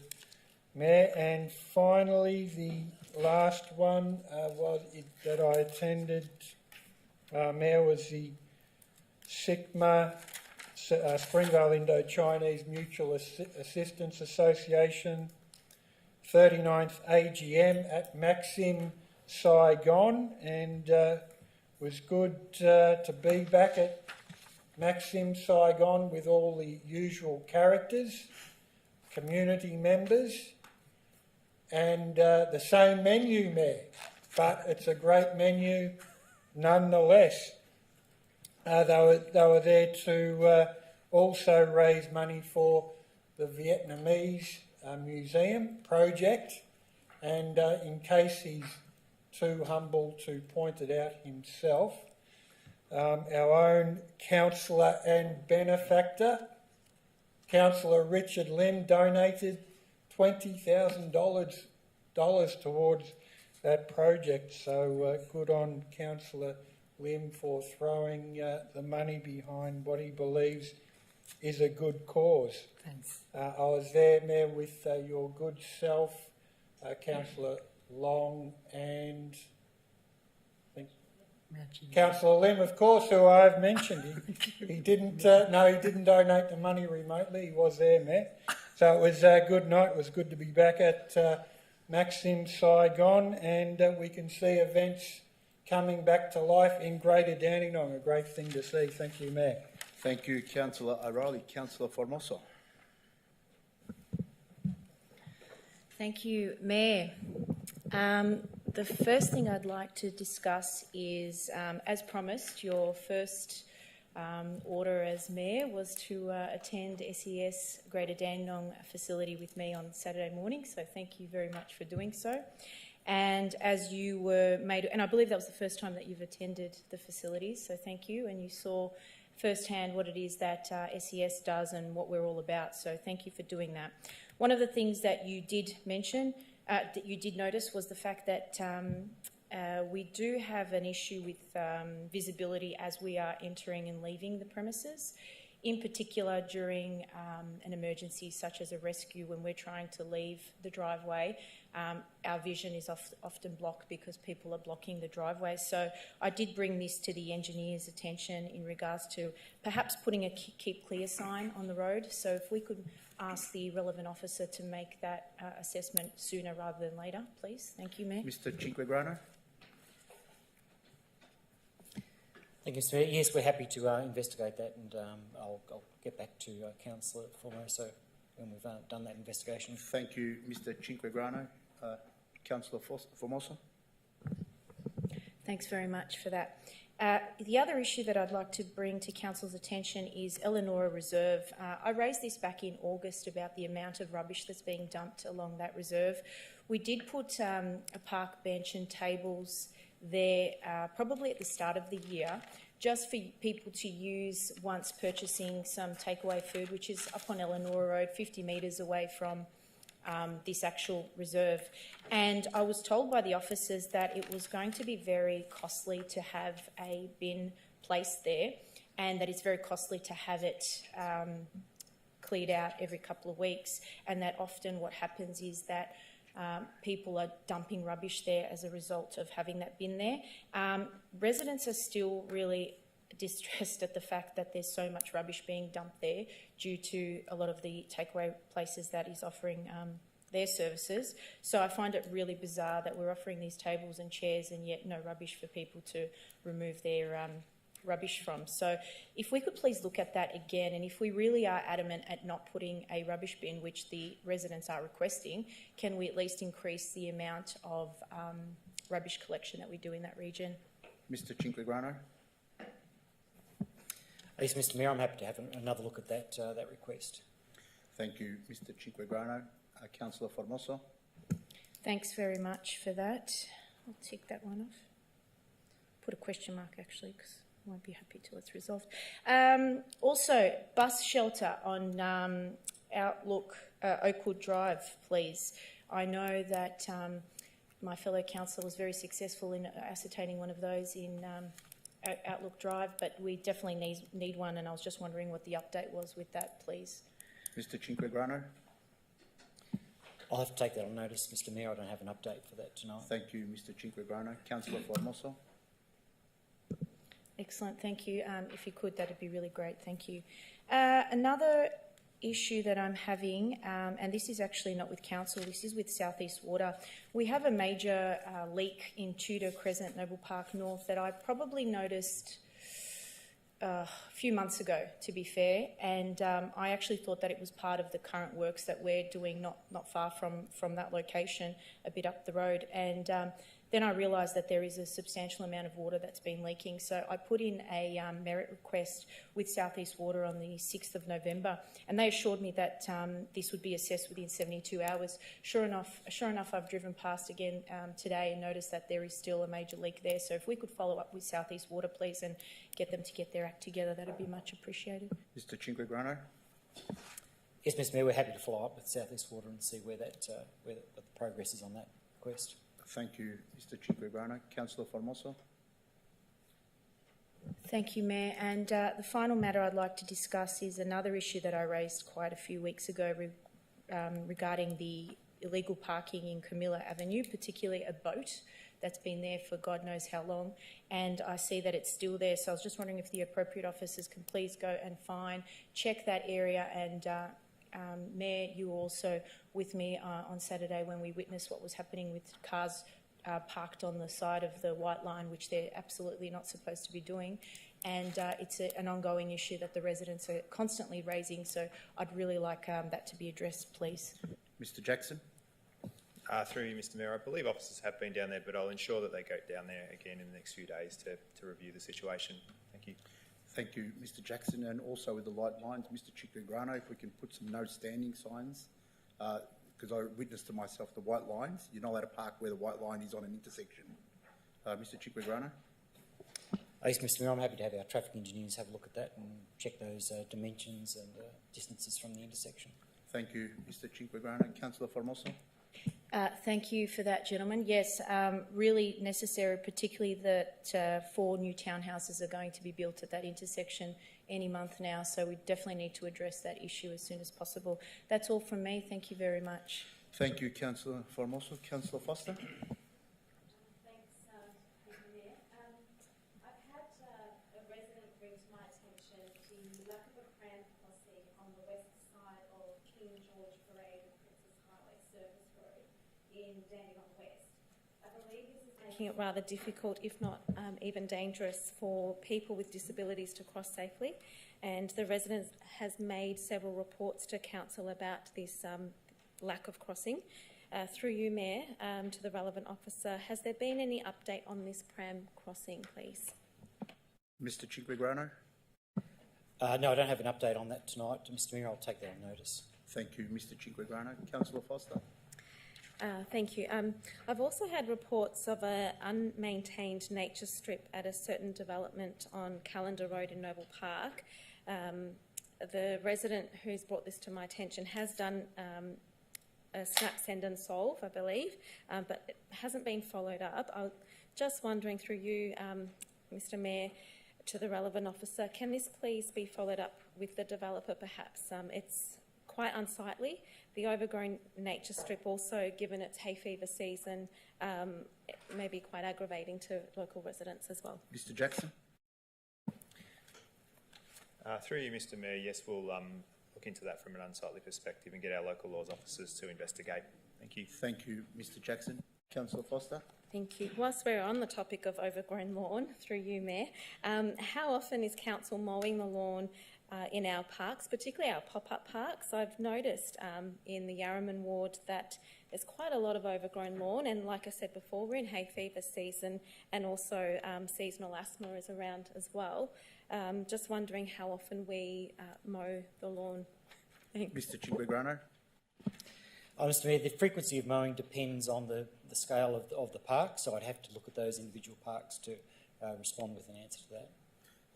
Mayor. And finally, the last one that I attended, Mayor, was the SICMA, Springvale Indo-Chinese Mutual Assistance Association 39th AGM at Maxim, Saigon, and was good to be back at Maxim, Saigon with all the usual characters, community members, and the same menu, Mayor, but it's a great menu nonetheless. They were there to also raise money for the Vietnamese Museum project, and in case he's too humble to point it out himself, our own councillor and benefactor, Councillor Richard Lim, donated $20,000 towards that project. So good on Councillor Lim for throwing the money behind what he believes is a good cause. Thanks. I was there, Mayor, with your good self, Councillor Long, and I think Councillor Lim, of course, who I've mentioned. He didn't. No, he didn't donate the money remotely. He was there, Mayor. So it was a good night. It was good to be back at Maxim, Saigon, and we can see events coming back to life in Greater Dandenong. A great thing to see. Thank you, Mayor. Thank you, Councillor O'Reilly. Councillor Formosa. Thank you, Mayor. The first thing I'd like to discuss is, as promised, your first order as Mayor was to attend SES Greater Dandenong facility with me on Saturday morning, so thank you very much for doing so. And as you were made, and I believe that was the first time that you've attended the facilities, so thank you, and you saw firsthand what it is that SES does and what we're all about, so thank you for doing that. One of the things that you did mention, that you did notice, was the fact that we do have an issue with visibility as we are entering and leaving the premises. In particular, during an emergency such as a rescue, when we're trying to leave the driveway, our vision is often blocked because people are blocking the driveway. So I did bring this to the engineer's attention in regards to perhaps putting a keep clear sign on the road. So if we could ask the relevant officer to make that assessment sooner rather than later, please. Thank you, Mayor. Mr Cinquegrano. Thank you, Mr Mayor. Yes, we're happy to investigate that, and I'll get back to Councillor Formoso when we've done that investigation. Thank you, Mr Cinquegrano. Councillor Formoso. Thanks very much for that. The other issue that I'd like to bring to Council's attention is Eleanor Reserve. I raised this back in August about the amount of rubbish that's being dumped along that reserve. We did put a park bench and tables there probably at the start of the year, just for people to use once purchasing some takeaway food, which is up on Eleanor Road, 50 metres away from this actual reserve. And I was told by the officers that it was going to be very costly to have a bin placed there, and that it's very costly to have it cleared out every couple of weeks, and that often what happens is that people are dumping rubbish there as a result of having that bin there. Residents are still really distressed at the fact that there's so much rubbish being dumped there due to a lot of the takeaway places that is offering their services. So I find it really bizarre that we're offering these tables and chairs and yet no rubbish for people to remove their rubbish from. So if we could please look at that again, and if we really are adamant at not putting a rubbish bin, which the residents are requesting, can we at least increase the amount of rubbish collection that we do in that region? Mr Cinquegrano. Yes, Mr Mayor, I'm happy to have another look at that request. Thank you, Mr Cinquegrano. Councillor Formoso. Thanks very much for that. I'll tick that one off. Put a question mark actually, because I won't be happy till it's resolved. Also, bus shelter on Oakwood Drive, please. I know that my fellow councillor was very successful in ascertaining one of those in Outlook Drive, but we definitely need one, and I was just wondering what the update was with that, please. Mr Cinquegrano. I'll have to take that on notice, Mr Mayor. I don't have an update for that tonight. Thank you, Mr Cinquegrano. Councillor Formoso. Excellent, thank you. If you could, that'd be really great, thank you. Another issue that I'm having, and this is actually not with council, this is with South East Water. We have a major leak in Tudor Crescent, Noble Park North, that I probably noticed a few months ago, to be fair, and I actually thought that it was part of the current works that we're doing not far from that location, a bit up the road, and then I realised that there is a substantial amount of water that's been leaking, so I put in a merit request with South East Water on the 6th of November, and they assured me that this would be assessed within 72 hours. Sure enough, I've driven past again today and noticed that there is still a major leak there, so if we could follow up with South East Water, please, and get them to get their act together, that would be much appreciated. Mr Cinquegrano. Yes, Mr Mayor, we're happy to follow up with South East Water and see where the progress is on that request. Thank you, Mr Cinquegrano. Councillor Formoso. Thank you, Mayor. And the final matter I'd like to discuss is another issue that I raised quite a few weeks ago regarding the illegal parking in Camilla Avenue, particularly a boat that's been there for God knows how long, and I see that it's still there. So I was just wondering if the appropriate officers can please go and check that area, and Mayor, you were also with me on Saturday when we witnessed what was happening with cars parked on the side of the white line, which they're absolutely not supposed to be doing. And it's an ongoing issue that the residents are constantly raising, so I'd really like that to be addressed, please. Mr Jackson. Through you, Mr Mayor, I believe officers have been down there, but I'll ensure that they go down there again in the next few days to review the situation. Thank you. Thank you, Mr Jackson. And also with the light lines, Mr Cinquegrano, if we can put some no standing signs, because I witnessed to myself the white lines. You're not allowed to park where the white line is on an intersection. Mr Cinquegrano. Yes, Mr Mayor, I'm happy to have our traffic engineers have a look at that and check those dimensions and distances from the intersection. Thank you, Mr Cinquegrano. Councillor Formosa. Thank you for that, gentlemen. Yes, really necessary, particularly that 4 new townhouses are going to be built at that intersection any month now, so we definitely need to address that issue as soon as possible. That's all from me. Thank you very much. Thank you, Councillor Formosa. Councillor Foster. Making it rather difficult, if not even dangerous, for people with disabilities to cross safely. And the resident has made several reports to council about this lack of crossing. Through you, Mayor, to the relevant officer, has there been any update on this pram crossing, please? Mr Cinquegrano. No, I don't have an update on that tonight. Mr Mayor, I'll take that on notice. Thank you, Mr Cinquegrano. Councillor Foster. Thank you. I've also had reports of an unmaintained nature strip at a certain development on Callender Road in Noble Park. The resident who's brought this to my attention has done a snap, send and solve, I believe, but it hasn't been followed up. I was just wondering through you, Mr Mayor, to the relevant officer, can this please be followed up with the developer perhaps? It's quite unsightly. The overgrown nature strip also, given its hay fever season, it may be quite aggravating to local residents as well. Mr Jackson. Through you, Mr Mayor, yes, we'll look into that from an unsightly perspective and get our local laws officers to investigate. Thank you. Thank you, Mr Jackson. Councillor Foster. Thank you. Whilst we're on the topic of overgrown lawn, through you, Mayor, how often is council mowing the lawn in our parks, particularly our pop-up parks? I've noticed in the Yarraman ward that there's quite a lot of overgrown lawn, and like I said before, we're in hay fever season, and also seasonal asthma is around as well. Just wondering how often we mow the lawn. Thanks. Mr Cinquegrano. Mr Mayor, the frequency of mowing depends on the scale of the park, so I'd have to look at those individual parks to respond with an answer to that.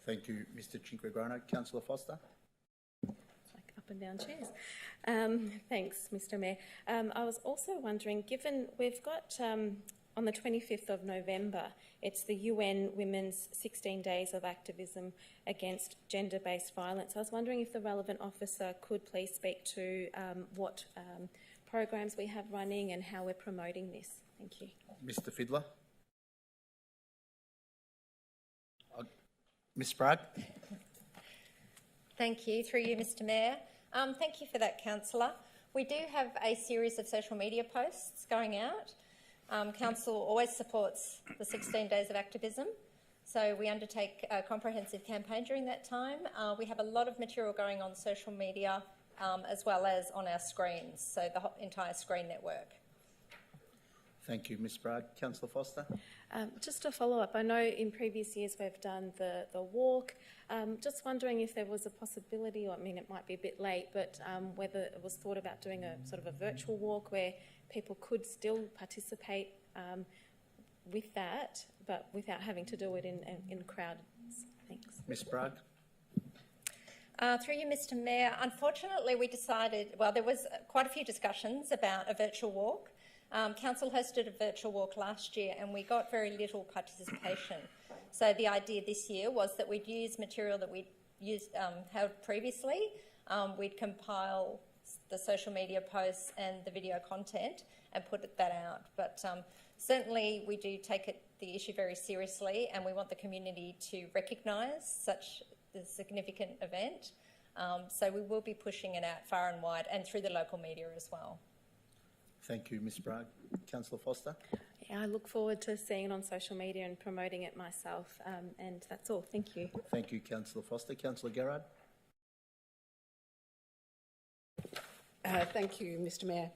Thank you, Mr Cinquegrano. Councillor Foster. It's like up and down chairs. Thanks, Mr Mayor. I was also wondering, given we've got on the 25th of November, it's the UN Women's 16 Days of Activism Against Gender-Based Violence. I was wondering if the relevant officer could please speak to what programs we have running and how we're promoting this. Thank you. Mr Fiddler. Ms Sprague. Thank you. Through you, Mr Mayor. Thank you for that, Councillor. We do have a series of social media posts going out. Council always supports the 16 Days of Activism, so we undertake a comprehensive campaign during that time. We have a lot of material going on social media as well as on our screens, so the entire screen network. Thank you, Ms Sprague. Councillor Foster. Just to follow up, I know in previous years we've done the walk. Just wondering if there was a possibility, or I mean it might be a bit late, but whether it was thought about doing a sort of a virtual walk where people could still participate with that, but without having to do it in crowds. Thanks. Ms Sprague. Through you, Mr Mayor, unfortunately we decided, well, there was quite a few discussions about a virtual walk. Council hosted a virtual walk last year and we got very little participation. So the idea this year was that we'd use material that we'd held previously. We'd compile the social media posts and the video content and put that out. But certainly we do take the issue very seriously and we want the community to recognise such a significant event. So we will be pushing it out far and wide and through the local media as well. Thank you, Ms Sprague. Councillor Foster. Yeah, I look forward to seeing it on social media and promoting it myself, and that's all. Thank you. Thank you, Councillor Foster. Councillor Garrard. Thank you, Mr Mayor.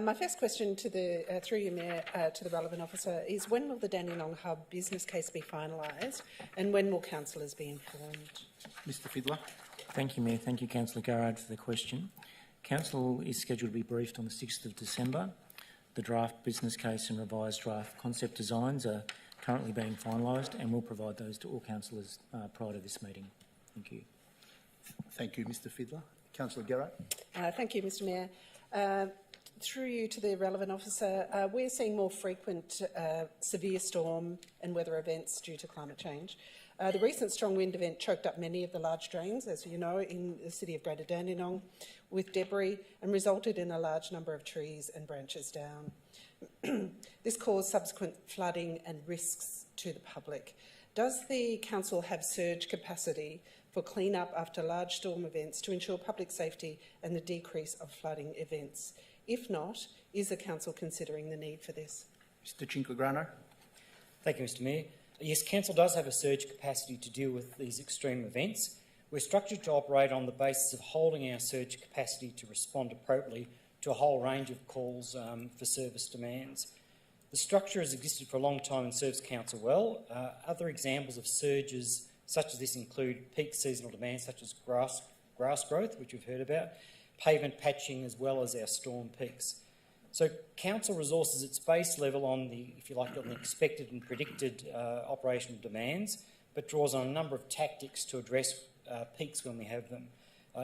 My first question to the, through you, Mayor, to the relevant officer is when will the Dandenong Hub business case be finalised and when will councillors be informed? Mr Fiddler. Thank you, Mayor. Thank you, Councillor Garrard, for the question. Council is scheduled to be briefed on the 6th of December. The draft business case and revised draft concept designs are currently being finalised and we'll provide those to all councillors prior to this meeting. Thank you. Thank you, Mr Fiddler. Councillor Garrett. Thank you, Mr Mayor. Through you to the relevant officer, we're seeing more frequent severe storm and weather events due to climate change. The recent strong wind event choked up many of the large drains, as you know, in the city of Greater Dandenong with debris and resulted in a large number of trees and branches down. This caused subsequent flooding and risks to the public. Does the council have surge capacity for clean-up after large storm events to ensure public safety and the decrease of flooding events? If not, is the council considering the need for this? Mr Cinquegrano. Thank you, Mr Mayor. Yes, council does have a surge capacity to deal with these extreme events. We're structured to operate on the basis of holding our surge capacity to respond appropriately to a whole range of calls for service demands. The structure has existed for a long time and serves council well. Other examples of surges such as this include peak seasonal demands such as grass growth, which we've heard about, pavement patching, as well as our storm peaks. So council resources its base level on the, if you like, on the expected and predicted operational demands, but draws on a number of tactics to address peaks when we have them.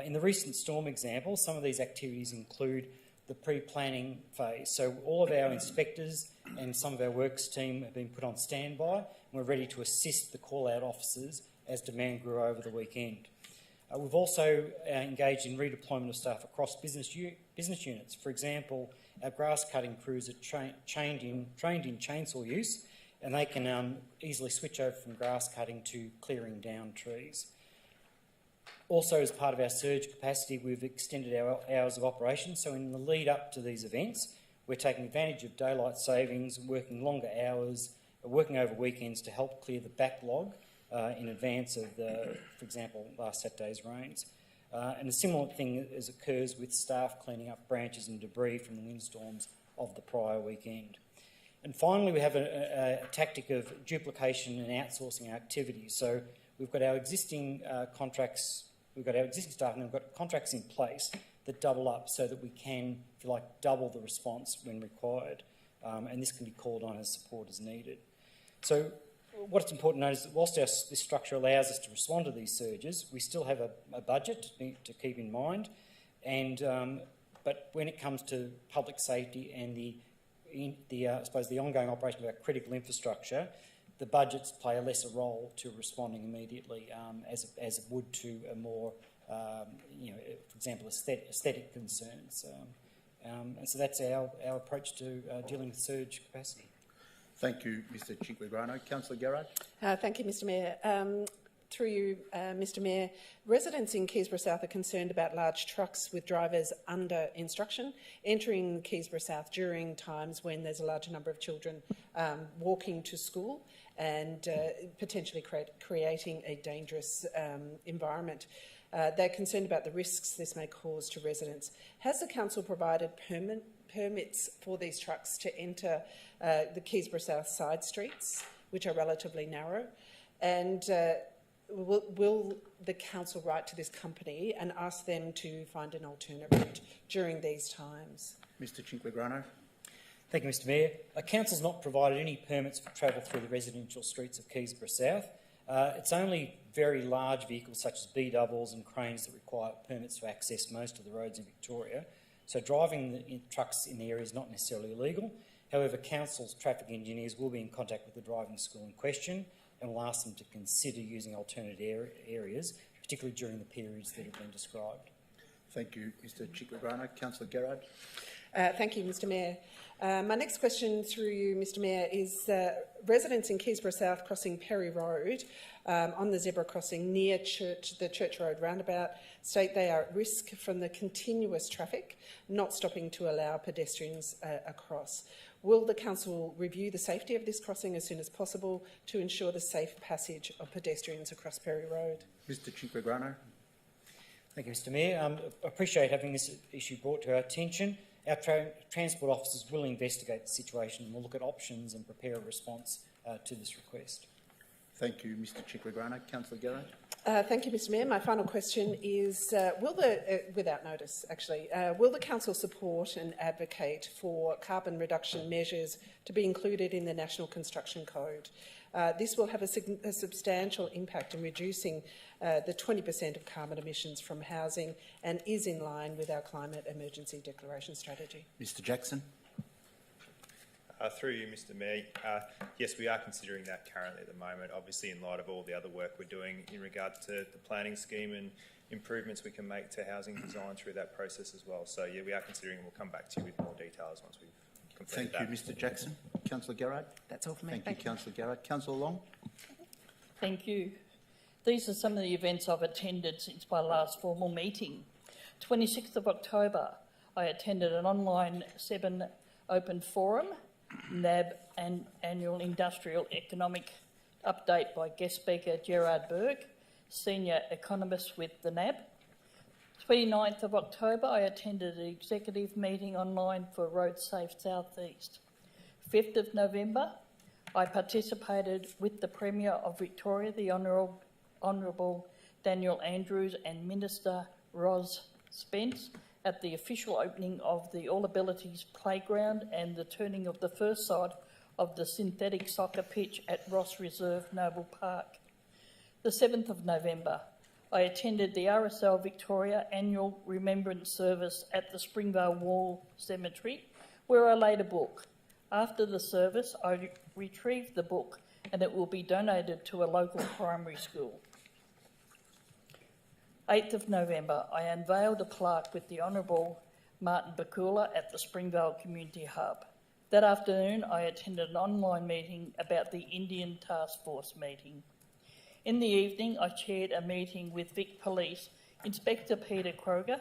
In the recent storm example, some of these activities include the pre-planning phase. So all of our inspectors and some of our works team have been put on standby and we're ready to assist the call-out officers as demand grew over the weekend. We've also engaged in redeployment of staff across business units. For example, our grass cutting crews are trained in chainsaw use, and they can easily switch over from grass cutting to clearing down trees. Also, as part of our surge capacity, we've extended our hours of operation. So in the lead up to these events, we're taking advantage of daylight savings, working longer hours, working over weekends to help clear the backlog in advance of, for example, last Saturday's rains. And a similar thing as occurs with staff cleaning up branches and debris from the windstorms of the prior weekend. And finally, we have a tactic of duplication and outsourcing our activities. So we've got our existing contracts, we've got our existing staff, and we've got contracts in place that double up so that we can, if you like, double the response when required. And this can be called on as support as needed. So what's important to note is that whilst this structure allows us to respond to these surges, we still have a budget to keep in mind. And but when it comes to public safety and I suppose the ongoing operation of our critical infrastructure, the budgets play a lesser role to responding immediately as it would to a more, for example, aesthetic concerns. And so that's our approach to dealing with surge capacity. Thank you, Mr Cinquegrano. Councillor Garrard. Thank you, Mr Mayor. Through you, Mr Mayor, residents in Keysborough South are concerned about large trucks with drivers under instruction entering Keysborough South during times when there's a larger number of children walking to school and potentially creating a dangerous environment. They're concerned about the risks this may cause to residents. Has the council provided permits for these trucks to enter the Keysborough South side streets, which are relatively narrow? And will the council write to this company and ask them to find an alternate route during these times? Mr Cinquegrano. Thank you, Mr Mayor. Council's not provided any permits for travel through the residential streets of Keysborough South. It's only very large vehicles such as B-doubles and cranes that require permits to access most of the roads in Victoria. So driving the trucks in the area is not necessarily illegal. However, Council's traffic engineers will be in contact with the driving school in question and will ask them to consider using alternate areas, particularly during the periods that have been described. Thank you, Mr Cinquegrano. Councillor Garrard. Thank you, Mr Mayor. My next question through you, Mr Mayor, is residents in Keysborough South crossing Perry Road on the zebra crossing near the Church Road roundabout state they are at risk from the continuous traffic not stopping to allow pedestrians across. Will the council review the safety of this crossing as soon as possible to ensure the safe passage of pedestrians across Perry Road? Mr Cinquegrano. Thank you, Mr Mayor. I appreciate having this issue brought to our attention. Our transport officers will investigate the situation and will look at options and prepare a response to this request. Thank you, Mr Cinquegrano. Councillor Garrard. Thank you, Mr Mayor. My final question is, without notice actually, will the council support and advocate for carbon reduction measures to be included in the National Construction Code? This will have a substantial impact in reducing the 20% of carbon emissions from housing and is in line with our climate emergency declaration strategy. Mr Jackson. Through you, Mr Mayor, yes, we are considering that currently at the moment, obviously in light of all the other work we're doing in regard to the planning scheme and improvements we can make to housing design through that process as well. So, yeah, we are considering and we'll come back to you with more details once we've completed that. Thank you, Mr Jackson. Councillor Garrard. That's all from me. Thank you, Councillor Garrard. Councillor Long. Thank you. These are some of the events I've attended since my last formal meeting. 26th of October, I attended an online 7 open forum, NAB and Annual Industrial Economic Update by guest speaker Gerard Burke, Senior Economist with the NAB. 29th of October, I attended an executive meeting online for Road Safe South East. 5th of November, I participated with the Premier of Victoria, the Honourable Daniel Andrews and Minister Ros Spence at the official opening of the All Abilities Playground and the turning of the first side of the synthetic soccer pitch at Ross Reserve Noble Park. The 7th of November, I attended the RSL Victoria annual remembrance service at the Springvale Wall Cemetery, where I laid a book. After the service, I retrieved the book and it will be donated to a local primary school. 8th of November, I unveiled a plaque with the Honourable Martin Bakula at the Springvale Community Hub. That afternoon, I attended an online meeting about the Indian Task Force meeting. In the evening, I chaired a meeting with Vic Police Inspector Peter Kroger,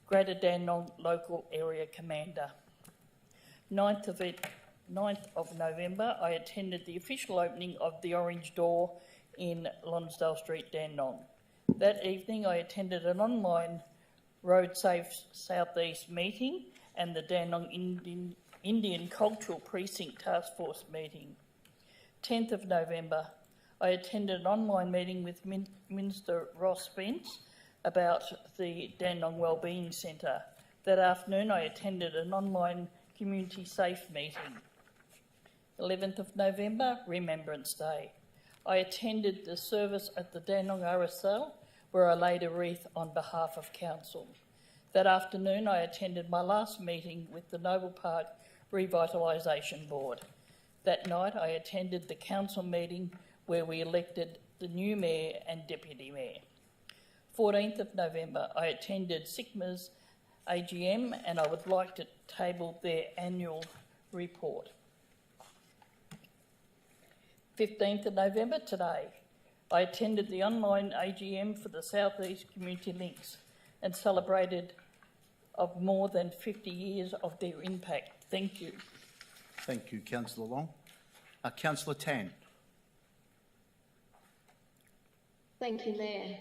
Greater Dandenong Local Area Commander. 9th of November, I attended the official opening of the Orange Door in Lonsdale Street, Dandenong. That evening, I attended an online Road Safe South East meeting and the Dandenong Indian Cultural Precinct Task Force meeting. 10th of November, I attended an online meeting with Minister Ross Spence about the Dandenong Wellbeing Centre. That afternoon, I attended an online Community Safe meeting. 11th of November, Remembrance Day. I attended the service at the Dandenong RSL where I laid a wreath on behalf of Council. That afternoon, I attended my last meeting with the Noble Park Revitalisation Board. That night, I attended the Council meeting where we elected the new Mayor and Deputy Mayor. 14th of November, I attended SIGMA's AGM and I would like to table their annual report. 15th of November, today, I attended the online AGM for the South East Community Links and celebrated of more than 50 years of their impact. Thank you. Thank you, Councillor Long. Councillor Tan. Thank you, Mayor.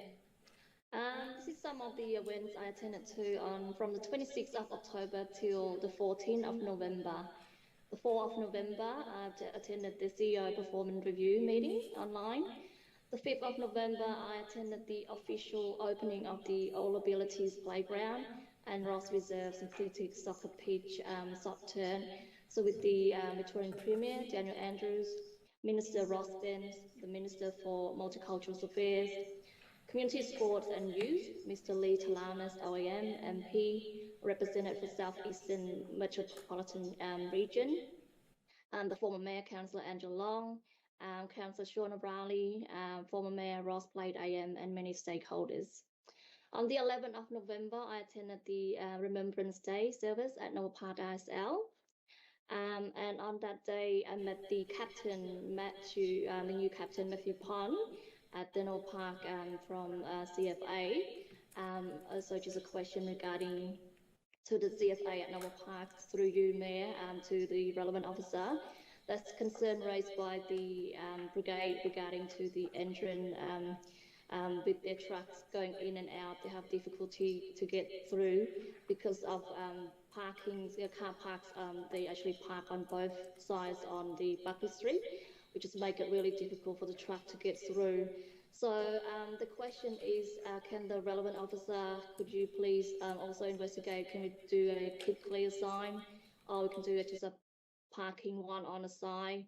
This is some of the events I attended to from the 26th of October till the 14th of November. The 4th of November, I attended the CEO Performance Review meeting online. The 5th of November, I attended the official opening of the All Abilities Playground and Ross Reserve synthetic soccer pitch soft turn. So with the Victorian Premier, Daniel Andrews, Minister Ross Spence, the Minister for Multicultural Affairs, Community Sports and Youth, Mr. Lee Talanas, OAM, MP, represented for South Eastern Metropolitan Region, and the former Mayor, Councillor Angela Long, Councillor Shauna Brownlee, former Mayor Ross Blade AM, and many stakeholders. On the 11th of November, I attended the Remembrance Day service at Noble Park ISL. And on that day, I met the captain, the new captain, Matthew Pond, at Noble Park from CFA. So just a question regarding to the CFA at Noble Park through you, Mayor, to the relevant officer. That's concern raised by the brigade regarding to the entrance with their trucks going in and out. They have difficulty to get through because of parking. Their car parks, they actually park on both sides on the Buckley Street, which just make it really difficult for the truck to get through. So the question is, can the relevant officer, could you please also investigate, can we do a keep clear sign, or we can do it just a parking one on the side,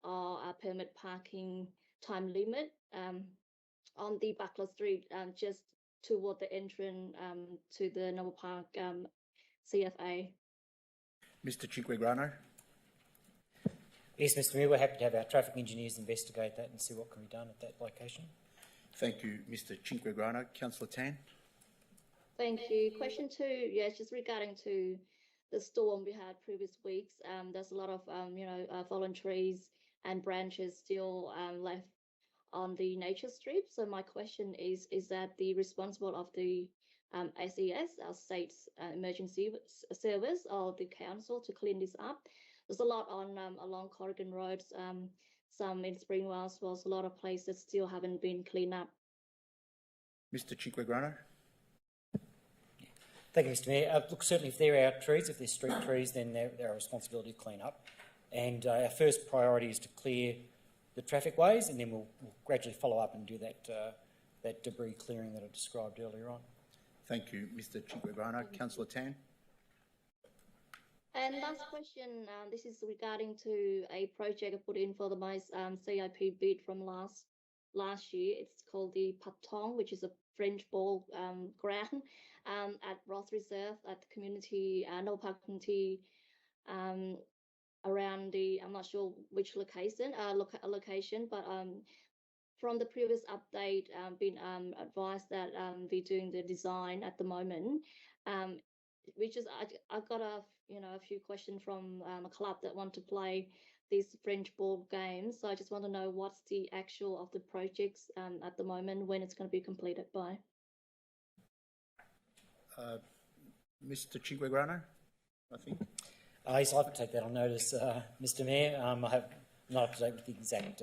or a permit parking time limit? on the Buckler Street, just toward the entrance to the Noble Park CFA. Mr. Cinquegrano. Yes, Mr Mayor, we're happy to have our traffic engineers investigate that and see what can be done at that location. Thank you, Mr. Cinquegrano. Councillor Tan. Thank you. Question 2, yes, just regarding to the storm we had previous weeks. There's a lot of fallen trees and branches still left on the nature strip. So my question is that the responsible of the SES, our state's emergency service, or the council to clean this up? There's a lot on along Corrigan roads, some in Springwell, as well as a lot of places still haven't been cleaned up. Mr. Cinquegrano. Thank you, Mr Mayor. Look, certainly if they're our trees, if they're street trees, then they're our responsibility to clean up. And our first priority is to clear the traffic ways, and then we'll gradually follow up and do that debris clearing that I described earlier on. Thank you, Mr. Cinquegrano. Councillor Tan. And last question, this is regarding to a project I put in for the MICE CIP bid from last year. It's called the Patong, which is a French ball ground at Ross Reserve at the community, Noble Park community, around the, I'm not sure which location, but from the previous update, been advised that we're doing the design at the moment. Which is, I've got a few questions from a club that want to play these French ball games. So I just want to know what's the actual of the projects at the moment, when it's going to be completed by. Mr. Cinquegrano, I think. Yes, I can take that on notice, Mr Mayor. I'm not up to date with the exact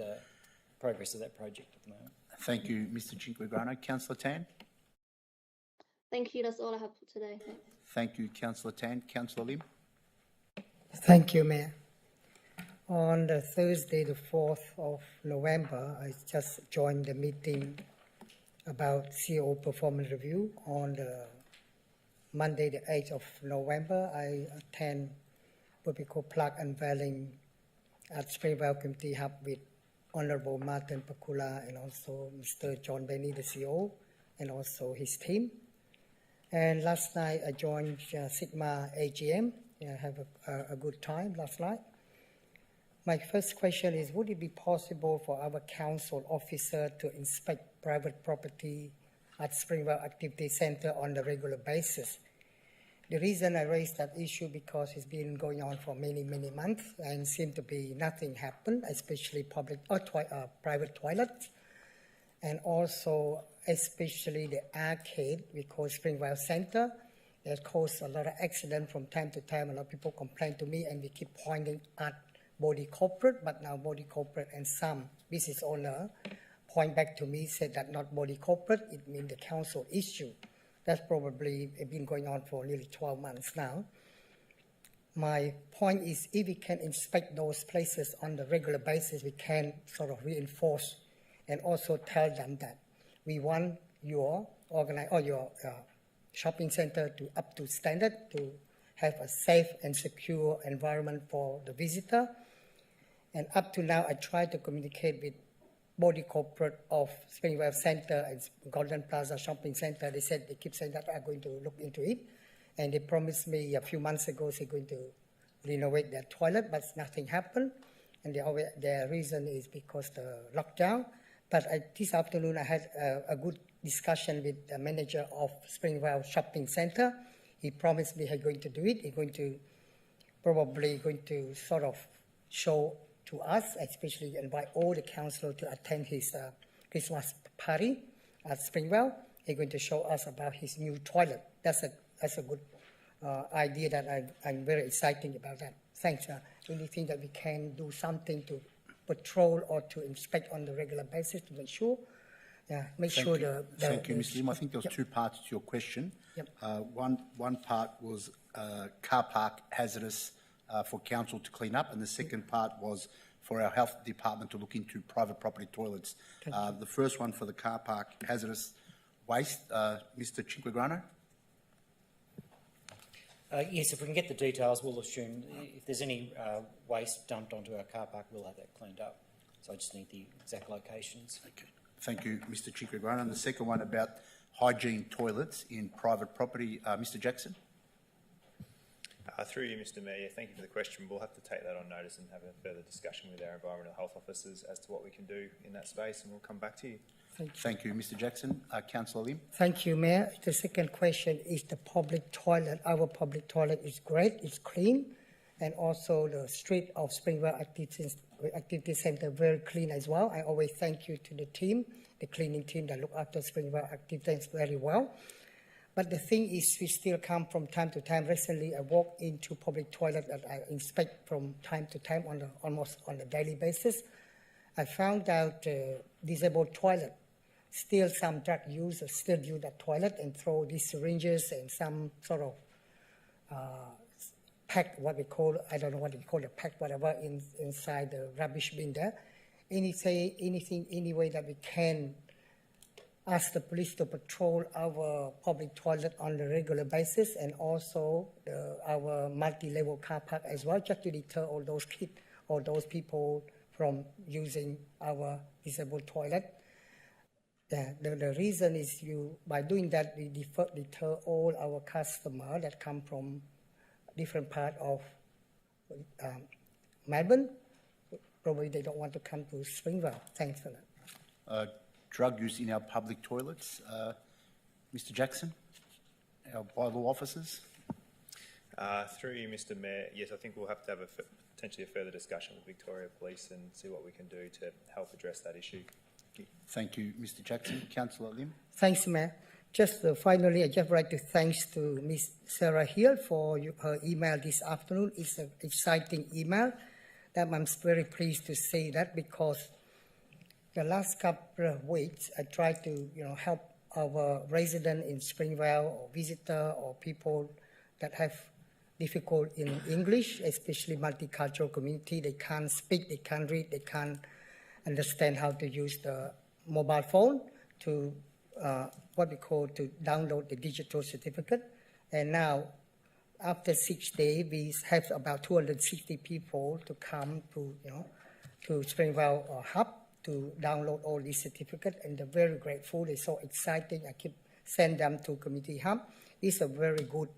progress of that project at the moment. Thank you, Mr. Cinquegrano. Councillor Tan. Thank you. That's all I have for today. Thanks. Thank you, Councillor Tan. Councillor Lim. Thank you, Mayor. On the Thursday, the 4th of November, I just joined the meeting about CO performance review. On the Monday, the 8th of November, I attend what we call plaque unveiling at Springvale Community Hub with Honourable Martin Pakula and also Mr. John Benny, the CO, and also his team. And last night I joined Sigma AGM. I have a good time last night. My first question is, would it be possible for our council officer to inspect private property at Springvale Activity Centre on a regular basis? The reason I raised that issue because it's been going on for many, many months and seemed to be nothing happened, especially public or private toilets, and also especially the arcade we call Springvale Centre. That caused a lot of accident from time to time. A lot of people complain to me, and we keep pointing at body corporate, but now body corporate and some business owner point back to me, said that not body corporate, it means the council issue. That's probably been going on for nearly 12 months now. My point is, if we can inspect those places on the regular basis, we can sort of reinforce and also tell them that we want your shopping center to up to standard, to have a safe and secure environment for the visitor. And up to now, I try to communicate with body corporate of Springvale Centre and Golden Plaza Shopping Centre. They said, they keep saying that I'm going to look into it. And they promised me a few months ago they're going to renovate their toilet, but nothing happened. And their reason is because the lockdown. But this afternoon I had a good discussion with the manager of Springvale Shopping Centre. He promised me he's going to do it. He's probably going to sort of show to us, especially invite all the councillors to attend his Christmas party at Springvale. He's going to show us about his new toilet. That's a good idea that I'm very excited about that. Thanks. Anything that we can do something to patrol or to inspect on the regular basis to make sure. Thank you, Mr. Lim. I think there was two parts to your question. Yep. One part was car park hazardous for council to clean up, and the second part was for our health department to look into private property toilets. The first one for the car park hazardous waste, Mr. Cinquegrano. Yes, if we can get the details, we'll assume if there's any waste dumped onto our car park, we'll have that cleaned up. So I just need the exact locations. Okay. Thank you, Mr Chickagrana. And the second one about hygiene toilets in private property. Mr Jackson. Through you, Mr Mayor, thank you for the question. We'll have to take that on notice and have a further discussion with our environmental health officers as to what we can do in that space, and we'll come back to you. Thank you, Mr Jackson. Councillor Lim. Thank you, Mayor. The second question is the public toilet. Our public toilet is great, it's clean, and also the street of Springvale Activity Centre very clean as well. I always thank you to the team, the cleaning team that look after Springvale Activity very well. But the thing is, we still come from time to time. Recently, I walk into public toilet that I inspect from time to time almost on a daily basis. I found out disabled toilet. Still, some drug users still use that toilet and throw these syringes and some sort of pack, what we call, I don't know what we call the pack, whatever, inside the rubbish bin there. Any way that we can ask the police to patrol our public toilet on a regular basis, and also our multi-level car park as well, just to deter all those kids or those people from using our disabled toilet. The reason is by doing that, we deter all our customers that come from different parts of Melbourne. Probably they don't want to come to Springvale. Thanks for that. Drug use in our public toilets. Mr Jackson, our bylaw officers. Through you, Mr Mayor, yes, I think we'll have to have potentially a further discussion with Victoria Police and see what we can do to help address that issue. Thank you, Mr Jackson. Councillor Lim. Thanks, Mayor. Just finally, I'd just like to thanks to Ms Sarah Hill for her email this afternoon. It's an exciting email that I'm very pleased to see that, because the last couple of weeks I tried to help our resident in Springvale or visitor or people that have difficult in English, especially multicultural community. They can't speak, they can't read, they can't understand how to use the mobile phone to what we call to download the digital certificate. And now, after 6 days, we have about 260 people to come to Springvale Hub to download all these certificates, and they're very grateful. They're so exciting. I keep send them to Community Hub. It's a very good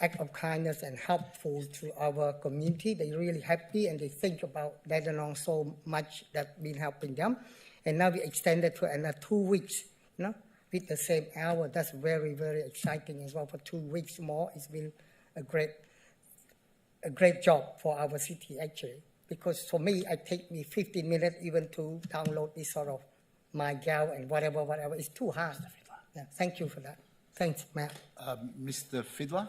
act of kindness and helpful to our community. They're really happy, and they think about Dandenong so much that been helping them. And now we extended for another 2 weeks, with the same hour. That's very, very exciting as well. For 2 weeks more, it's been a great job for our city, actually. Because for me, it takes me 15 minutes even to download this sort of MyGov and whatever. It's too hard. Yeah, thank you for that. Thanks, Matt. Mr Fiddler.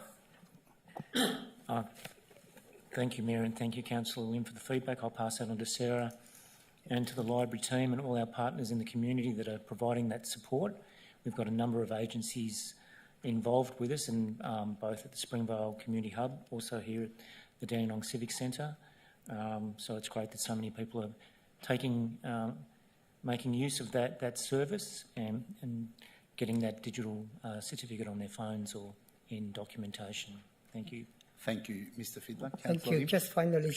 Thank you, Mayor, and thank you, Councillor Lim, for the feedback. I'll pass that on to Sarah and to the library team and all our partners in the community that are providing that support. We've got a number of agencies involved with us, and both at the Springvale Community Hub, also here at the Dandenong Civic Centre. So it's great that so many people are making use of that service and getting that digital certificate on their phones or in documentation. Thank you. Thank you, Mr Fiddler. Thank you. Just finally,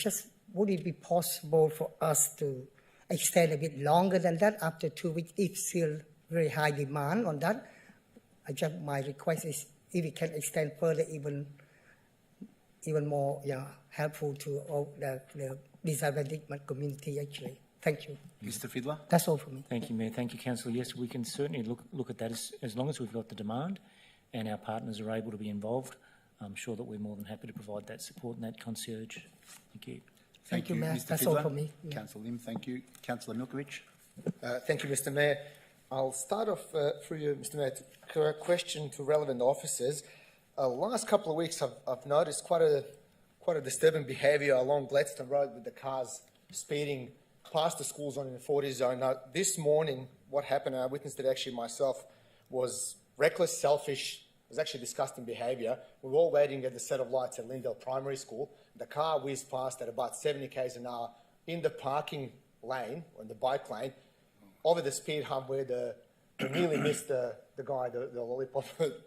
would it be possible for us to extend a bit longer than that after 2 weeks if still very high demand on that? My request is if we can extend further, even more helpful to all the disadvantaged community, actually. Thank you. Mr Fiddler. That's all for me. Thank you, Mayor. Thank you, Councillor. Yes, we can certainly look at that as long as we've got the demand and our partners are able to be involved. I'm sure that we're more than happy to provide that support and that concierge. Thank you. Thank you, Mayor. Mr That's Fiddler. all for me. Yeah. Councillor Lim, thank you. Councillor Milkovich. Thank you, Mr Mayor. I'll start off through you, Mr Mayor, to a question to relevant officers. Last couple of weeks, I've noticed quite a disturbing behaviour along Gladstone Road with the cars speeding past the school zone in the 40 zone. Now, this morning, what happened, and I witnessed it actually myself, was reckless, selfish, it was actually disgusting behaviour. We were all waiting at the set of lights at Lindale Primary School. The car whizzed past at about 70 k's an hour in the parking lane, or in the bike lane, over the speed hump where we nearly missed the guy, the lollipop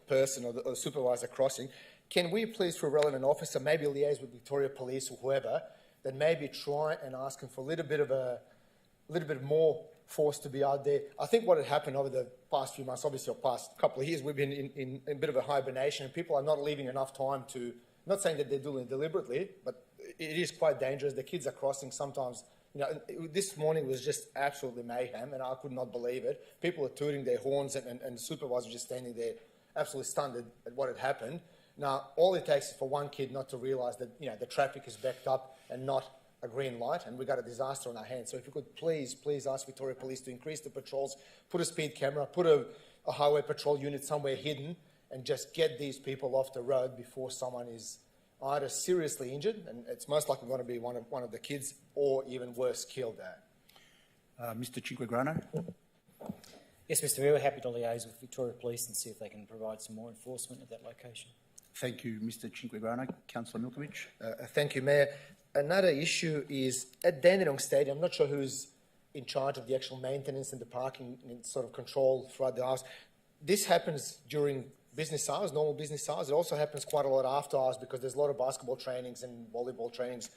person or the supervisor crossing. Can we please, for a relevant officer, maybe liaise with Victoria Police or whoever, that maybe try and ask them for a little bit more forced to be out there. I think what had happened over the past few months, obviously, or past couple of years, we've been in a bit of a hibernation, and people are not leaving enough time to, not saying that they're doing it deliberately, but it is quite dangerous. The kids are crossing sometimes. You know, this morning was just absolutely mayhem, and I could not believe it. People are tooting their horns, and the supervisor just standing there absolutely stunned at what had happened. Now, all it takes is for one kid not to realise that, you know, the traffic is backed up and not a green light, and we've got a disaster on our hands. So if you could please ask Victoria Police to increase the patrols, put a speed camera, put a highway patrol unit somewhere hidden, and just get these people off the road before someone is either seriously injured, and it's most likely going to be one of the kids, or even worse, killed. Mr. Cinquegrano. Yes, Mr Mayor, we're happy to liaise with Victoria Police and see if they can provide some more enforcement at that location. Thank you, Mr. Cinquegrano. Councillor Milkovich. Thank you, Mayor. Another issue is at Dandenong Stadium. I'm not sure who's in charge of the actual maintenance and the parking and sort of control throughout the hours. This happens during business hours, normal business hours. It also happens quite a lot after hours because there's a lot of basketball trainings and volleyball trainings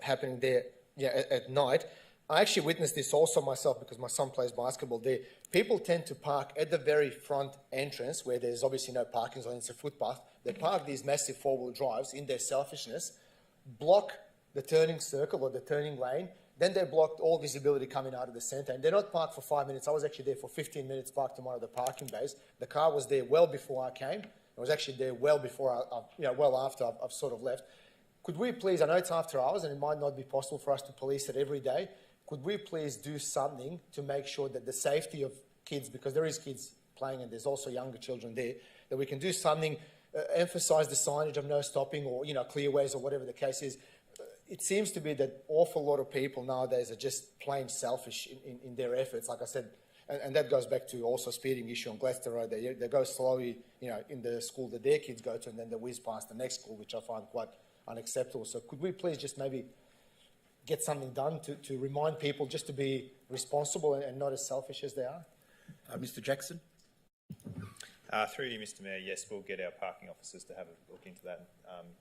happening there at night. I actually witnessed this also myself because my son plays basketball there. People tend to park at the very front entrance where there's obviously no parking zone, it's a footpath. They park these massive four-wheel drives in their selfishness, block the turning circle or the turning lane, then they blocked all visibility coming out of the centre, and they're not parked for 5 minutes. I was actually there for 15 minutes parked in one of the parking bays. The car was there well before I came. It was actually there well before, well after I've sort of left. Could we please, I know it's after hours and it might not be possible for us to police it every day, could we please do something to make sure that the safety of kids, because there is kids playing and there's also younger children there, that we can do something, emphasise the signage of no stopping or, you know, clearways or whatever the case is. It seems to be that awful lot of people nowadays are just plain selfish in their efforts, like I said, and that goes back to also speeding issue on Gladstone Road. They go slowly, you know, in the school that their kids go to, and then they whiz past the next school, which I find quite unacceptable. So could we please just maybe get something done to remind people just to be responsible and not as selfish as they are? Mr. Jackson. Through you, Mr Mayor, yes, we'll get our parking officers to have a look into that,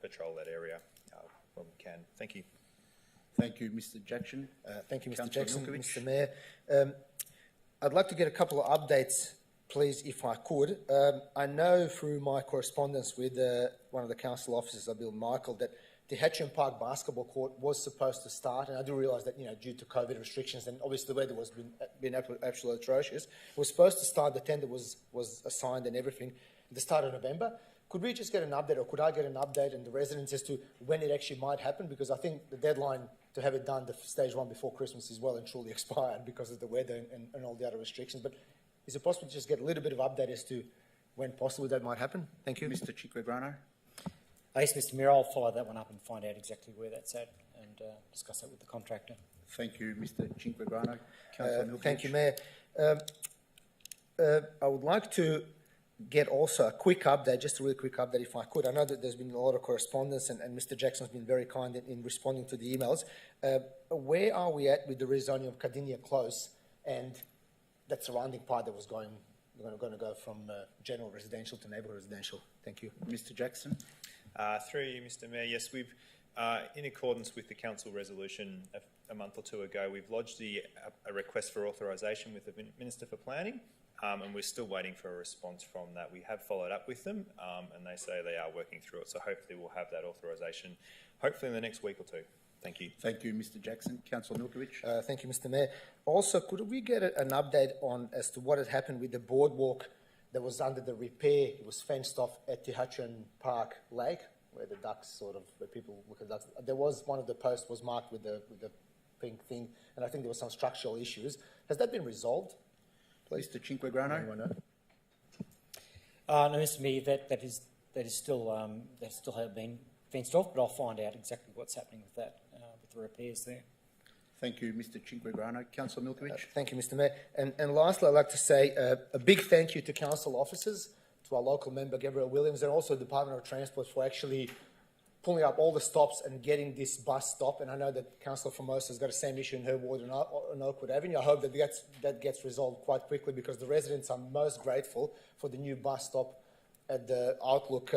patrol that area when we can. Thank you. Thank you, Mr. Jackson. Thank you, Mr. Councillor Jackson. Milkovich. Mr. Mayor, I'd like to get a couple of updates, please, if I could. I know through my correspondence with one of the council officers, Bill Michael, that the Hatcham Park basketball court was supposed to start, and I do realise that, you know, due to COVID restrictions and obviously the weather was been absolutely atrocious, it was supposed to start. The tender was assigned and everything at the start of November. Could we just get an update, or could I get an update and the residents as to when it actually might happen? Because I think the deadline to have it done, the stage one before Christmas, is well and truly expired because of the weather and all the other restrictions. But is it possible to just get a little bit of update as to when possibly that might happen? Thank you. Mr. Cinquegrano. Yes, Mr Mayor, I'll follow that one up and find out exactly where that's at and discuss that with the contractor. Thank you, Mr. Cinquegrano. Councillor Milkovich. Thank you, Mayor. I would like to get also a quick update, just a really quick update if I could. I know that there's been a lot of correspondence and Mr. Jackson's been very kind in responding to the emails. Where are we at with the rezoning of Cardinia Close and that surrounding part that was going to go from general residential to neighbourhood residential? Thank you. Mr. Jackson. Through you, Mr Mayor, yes, we've, in accordance with the council resolution a month or two ago, we've lodged a request for authorisation with the Minister for Planning, and we're still waiting for a response from that. We have followed up with them, and they say they are working through it, so hopefully we'll have that authorisation, hopefully in the next week or two. Thank you. Thank you, Mr. Jackson. Councillor Milkovich. Thank you, Mr Mayor. Also, could we get an update on as to what had happened with the boardwalk that was under the repair? It was fenced off at the Hatcham Park Lake, where the ducks where people look at ducks. There was one of the posts was marked with the pink thing, and I think there were some structural issues. Has that been resolved? Please, Mr. Cinquegrano. Anyone know? No, Mr Mayor, that is still have been fenced off, but I'll find out exactly what's happening with that, with the repairs there. Thank you, Mr. Cinquegrano. Councillor Milkovich. Thank you, Mr Mayor. And lastly, I'd like to say a big thank you to council officers, to our local member, Gabrielle Williams, and also the Department of Transport for actually pulling up all the stops and getting this bus stop. And I know that Councillor Formosa has got the same issue in her ward on Oakwood Avenue. I hope that gets resolved quite quickly, because the residents are most grateful for the new bus stop at the Outlook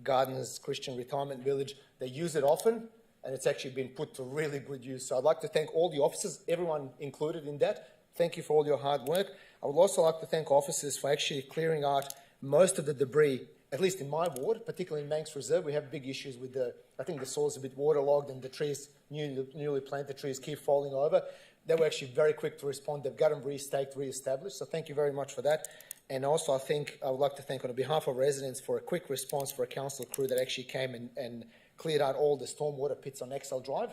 Gardens Christian Retirement Village. They use it often, and it's actually been put to really good use. So I'd like to thank all the officers, everyone included in that, thank you for all your hard work. I would also like to thank officers for actually clearing out most of the debris, at least in my ward, particularly in Banks Reserve. We have big issues with I think the soil's a bit waterlogged and the trees, newly planted trees, keep falling over. They were actually very quick to respond. They've got them re-staked, re-established. So thank you very much for that. And also I would like to thank on behalf of residents for a quick response for a council crew that actually came and cleared out all the stormwater pits on Excel Drive.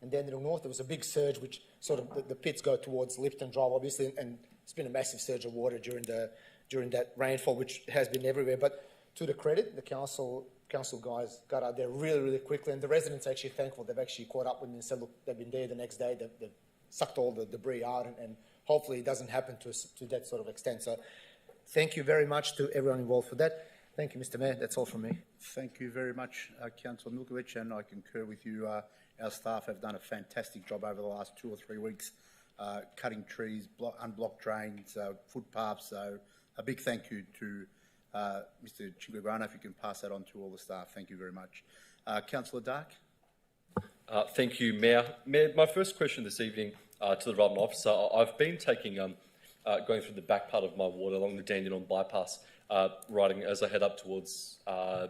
And then in the north, there was a big surge, which sort of the pits go towards Lipton Drive, obviously, and it's been a massive surge of water during that rainfall, which has been everywhere. But to the credit, the council guys got out there really, really quickly, and the residents are actually thankful. They've actually caught up with me and said, look, they've been there the next day, they've sucked all the debris out, and hopefully it doesn't happen to that sort of extent. So thank you very much to everyone involved for that. Thank you, Mr. Mayor. That's all from me. Thank you very much, Councillor Milkovich, and I concur with you. Our staff have done a fantastic job over the last 2 or 3 weeks, cutting trees, unblocked drains, footpaths. So a big thank you to Mr. Cinquegrano, if you can pass that on to all the staff. Thank you very much. Councillor Dark. Thank you, Mayor. Mayor, my first question this evening to the relevant officer. I've been going through the back part of my ward along the Dandenong bypass, riding as I head up towards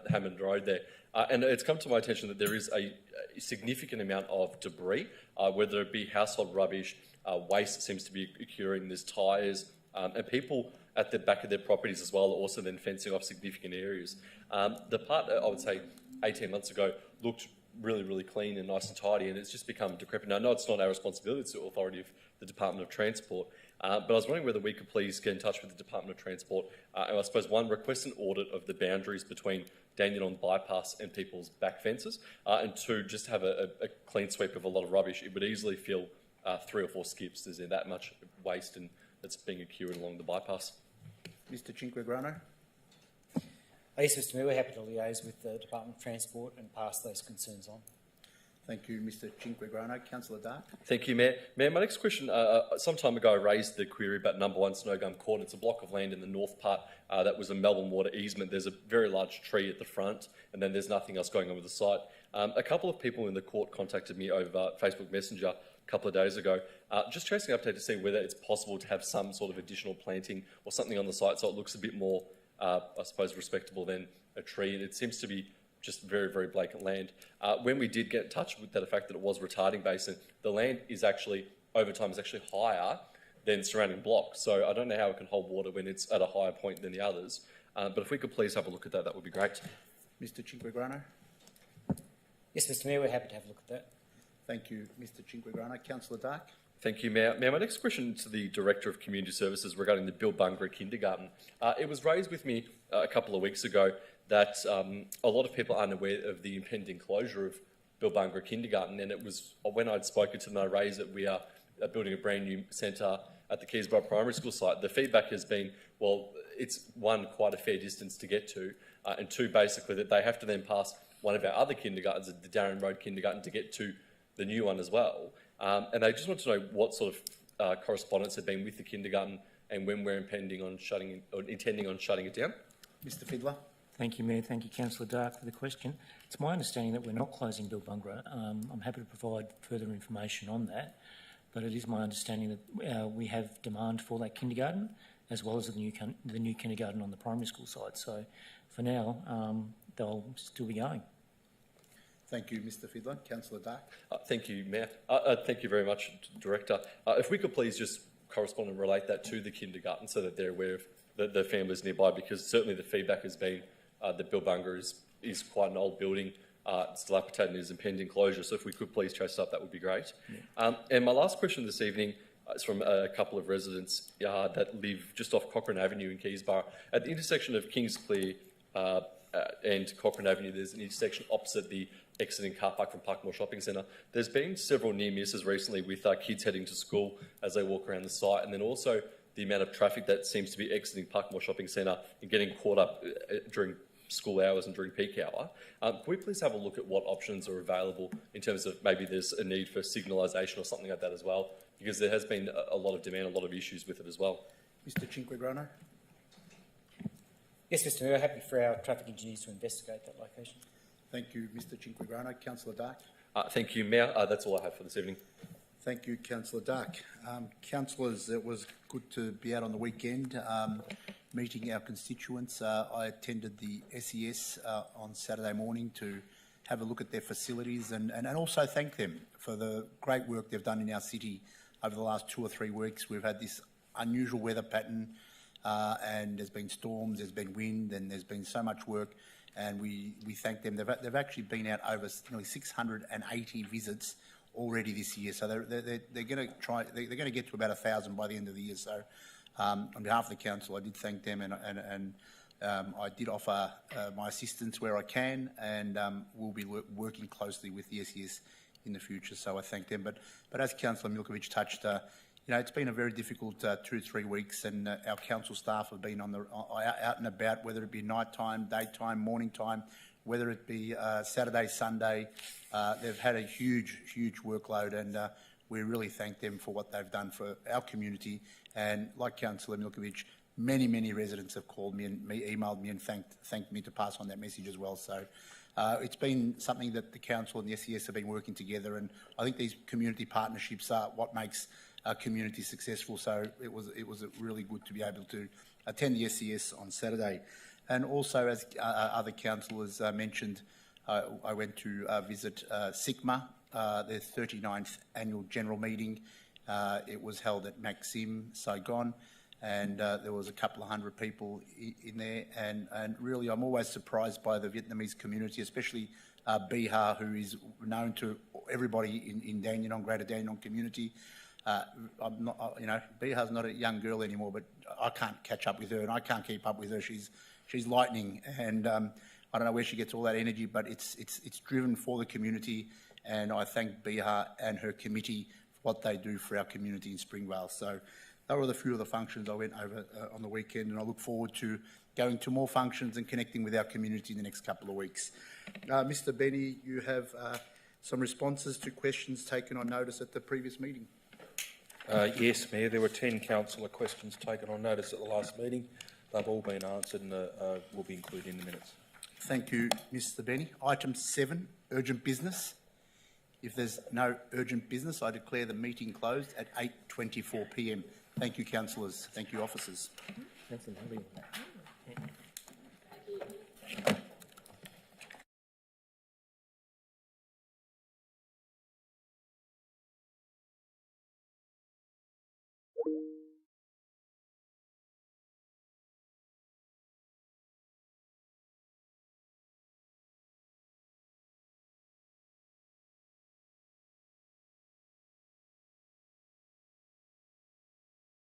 Hammond Road there. And it's come to my attention that there is a significant amount of debris, whether it be household rubbish, waste that seems to be occurring, there's tyres, and people at the back of their properties as well are also then fencing off significant areas. The part, I would say, 18 months ago looked really, really clean and nice and tidy, and it's just become decrepit. Now, I know it's not our responsibility, it's the authority of the Department of Transport, but I was wondering whether we could please get in touch with the Department of Transport and I suppose, one, request an audit of the boundaries between Dandenong bypass and people's back fences, and two, just have a clean sweep of a lot of rubbish. It would easily fill 3 or 4 skips. There's that much waste that's being accrued along the bypass. Mr. Cinquegrano. Yes, Mr. Mayor, we're happy to liaise with the Department of Transport and pass those concerns on. Thank you, Mr. Cinquegrano. Councillor Dark. Thank you, Mayor. Mayor, my next question, some time ago I raised the query about number 1 Snowgum Court. It's a block of land in the north part that was a Melbourne Water easement. There's a very large tree at the front, and then there's nothing else going on with the site. A couple of people in the court contacted me over Facebook Messenger a couple of days ago, just chasing an update to see whether it's possible to have some sort of additional planting or something on the site so it looks a bit more, I suppose, respectable than a tree. It seems to be just very, very blatant land. When we did get in touch with the fact that it was retarding basin, the land is actually, over time, is actually higher than surrounding blocks. So I don't know how it can hold water when it's at a higher point than the others. But if we could please have a look at that, that would be great. Mr. Cinquegrano. Yes, Mr. Mayor, we're happy to have a look at that. Thank you, Mr. Cinquegrano. Councillor Dark. Thank you, Mayor. Mayor, my next question to the Director of Community Services regarding the Bilbangra Kindergarten. It was raised with me a couple of weeks ago that a lot of people aren't aware of the impending closure of Bilbangra Kindergarten, and it was when I'd spoken to them, I raised that we are building a brand new centre at the Keysborough Primary School site. The feedback has been, well, it's one, quite a fair distance to get to, and two, basically that they have to then pass one of our other kindergartens, the Darren Road Kindergarten, to get to the new one as well. And they just want to know what sort of correspondence had been with the kindergarten and when we're intending on shutting it down. Mr. Fiddler. Thank you, Mayor. Thank you, Councillor Dark, for the question. It's my understanding that we're not closing Bilbangra. I'm happy to provide further information on that, but it is my understanding that we have demand for that kindergarten as well as the new kindergarten on the primary school side. So for now, they'll still be going. Thank you, Mr. Fiddler. Councillor Dark. Thank you, Mayor. Thank you very much, Director. If we could please just correspond and relate that to the kindergarten so that they're aware of the families nearby, because certainly the feedback has been that Bilbangra is quite an old building. It's dilapidated and is impending closure. So if we could please chase up, that would be great. Yeah. And my last question this evening is from a couple of residents that live just off Cochrane Avenue in Keysborough. At the intersection of Kingsclear and Cochrane Avenue, there's an intersection opposite the exiting car park from Parkmore Shopping Centre. There's been several near misses recently with kids heading to school as they walk around the site, and then also the amount of traffic that seems to be exiting Parkmore Shopping Centre and getting caught up during school hours and during peak hour. Can we please have a look at what options are available in terms of maybe there's a need for signalisation or something like that as well, because there has been a lot of demand, a lot of issues with it as well. Mr. Cinquegrano. Yes, Mr. Mayor, happy for our traffic engineers to investigate that location. Thank you, Mr. Cinquegrano. Councillor Dark. Thank you, Mayor. That's all I have for this evening. Thank you, Councillor Dark. Councillors, it was good to be out on the weekend meeting our constituents. I attended the SES on Saturday morning to have a look at their facilities and also thank them for the great work they've done in our city over the last 2 or 3 weeks. We've had this unusual weather pattern and there's been storms, there's been wind, and there's been so much work, and we thank them. They've actually been out over nearly 680 visits already this year, so they're going to try. They're going to get to about 1,000 by the end of the year. So, on behalf of the council, I did thank them, and I did offer my assistance where I can, and we'll be working closely with the SES in the future. So I thank them. But as Councillor Milkovich touched, you know, it's been a very difficult 2 to 3 weeks, and our council staff have been out and about, whether it be night time, daytime, morning time, whether it be Saturday, Sunday. They've had a huge workload, and we really thank them for what they've done for our community. And like Councillor Milkovich, many residents have called me and emailed me and thanked me to pass on that message as well. So it's been something that the council and the SES have been working together, and I think these community partnerships are what makes our community successful. So it was really good to be able to attend the SES on Saturday. And also, as other councillors mentioned, I went to visit SICMA, their 39th annual general meeting. It was held at Maxim, Saigon, and there was a couple of hundred people in there. And really, I'm always surprised by the Vietnamese community, especially Bihar, who is known to everybody in Dandenong, Greater Dandenong community. I'm not, you know, Bihar's not a young girl anymore, but I can't catch up with her, and I can't keep up with her. She's lightning, and I don't know where she gets all that energy, but it's driven for the community, and I thank Bihar and her committee for what they do for our community in Springvale. So that were the few of the functions I went over on the weekend, and I look forward to going to more functions and connecting with our community in the next couple of weeks. Mr. Benny, you have some responses to questions taken on notice at the previous meeting. Yes, Mayor, there were 10 councillor questions taken on notice at the last meeting. They've all been answered and will be included in the minutes. Thank you, Mr. Benny. Item 7, urgent business. If there's no urgent business, I declare the meeting closed at 8:24 p.m. Thank you, councillors. Thank you, officers.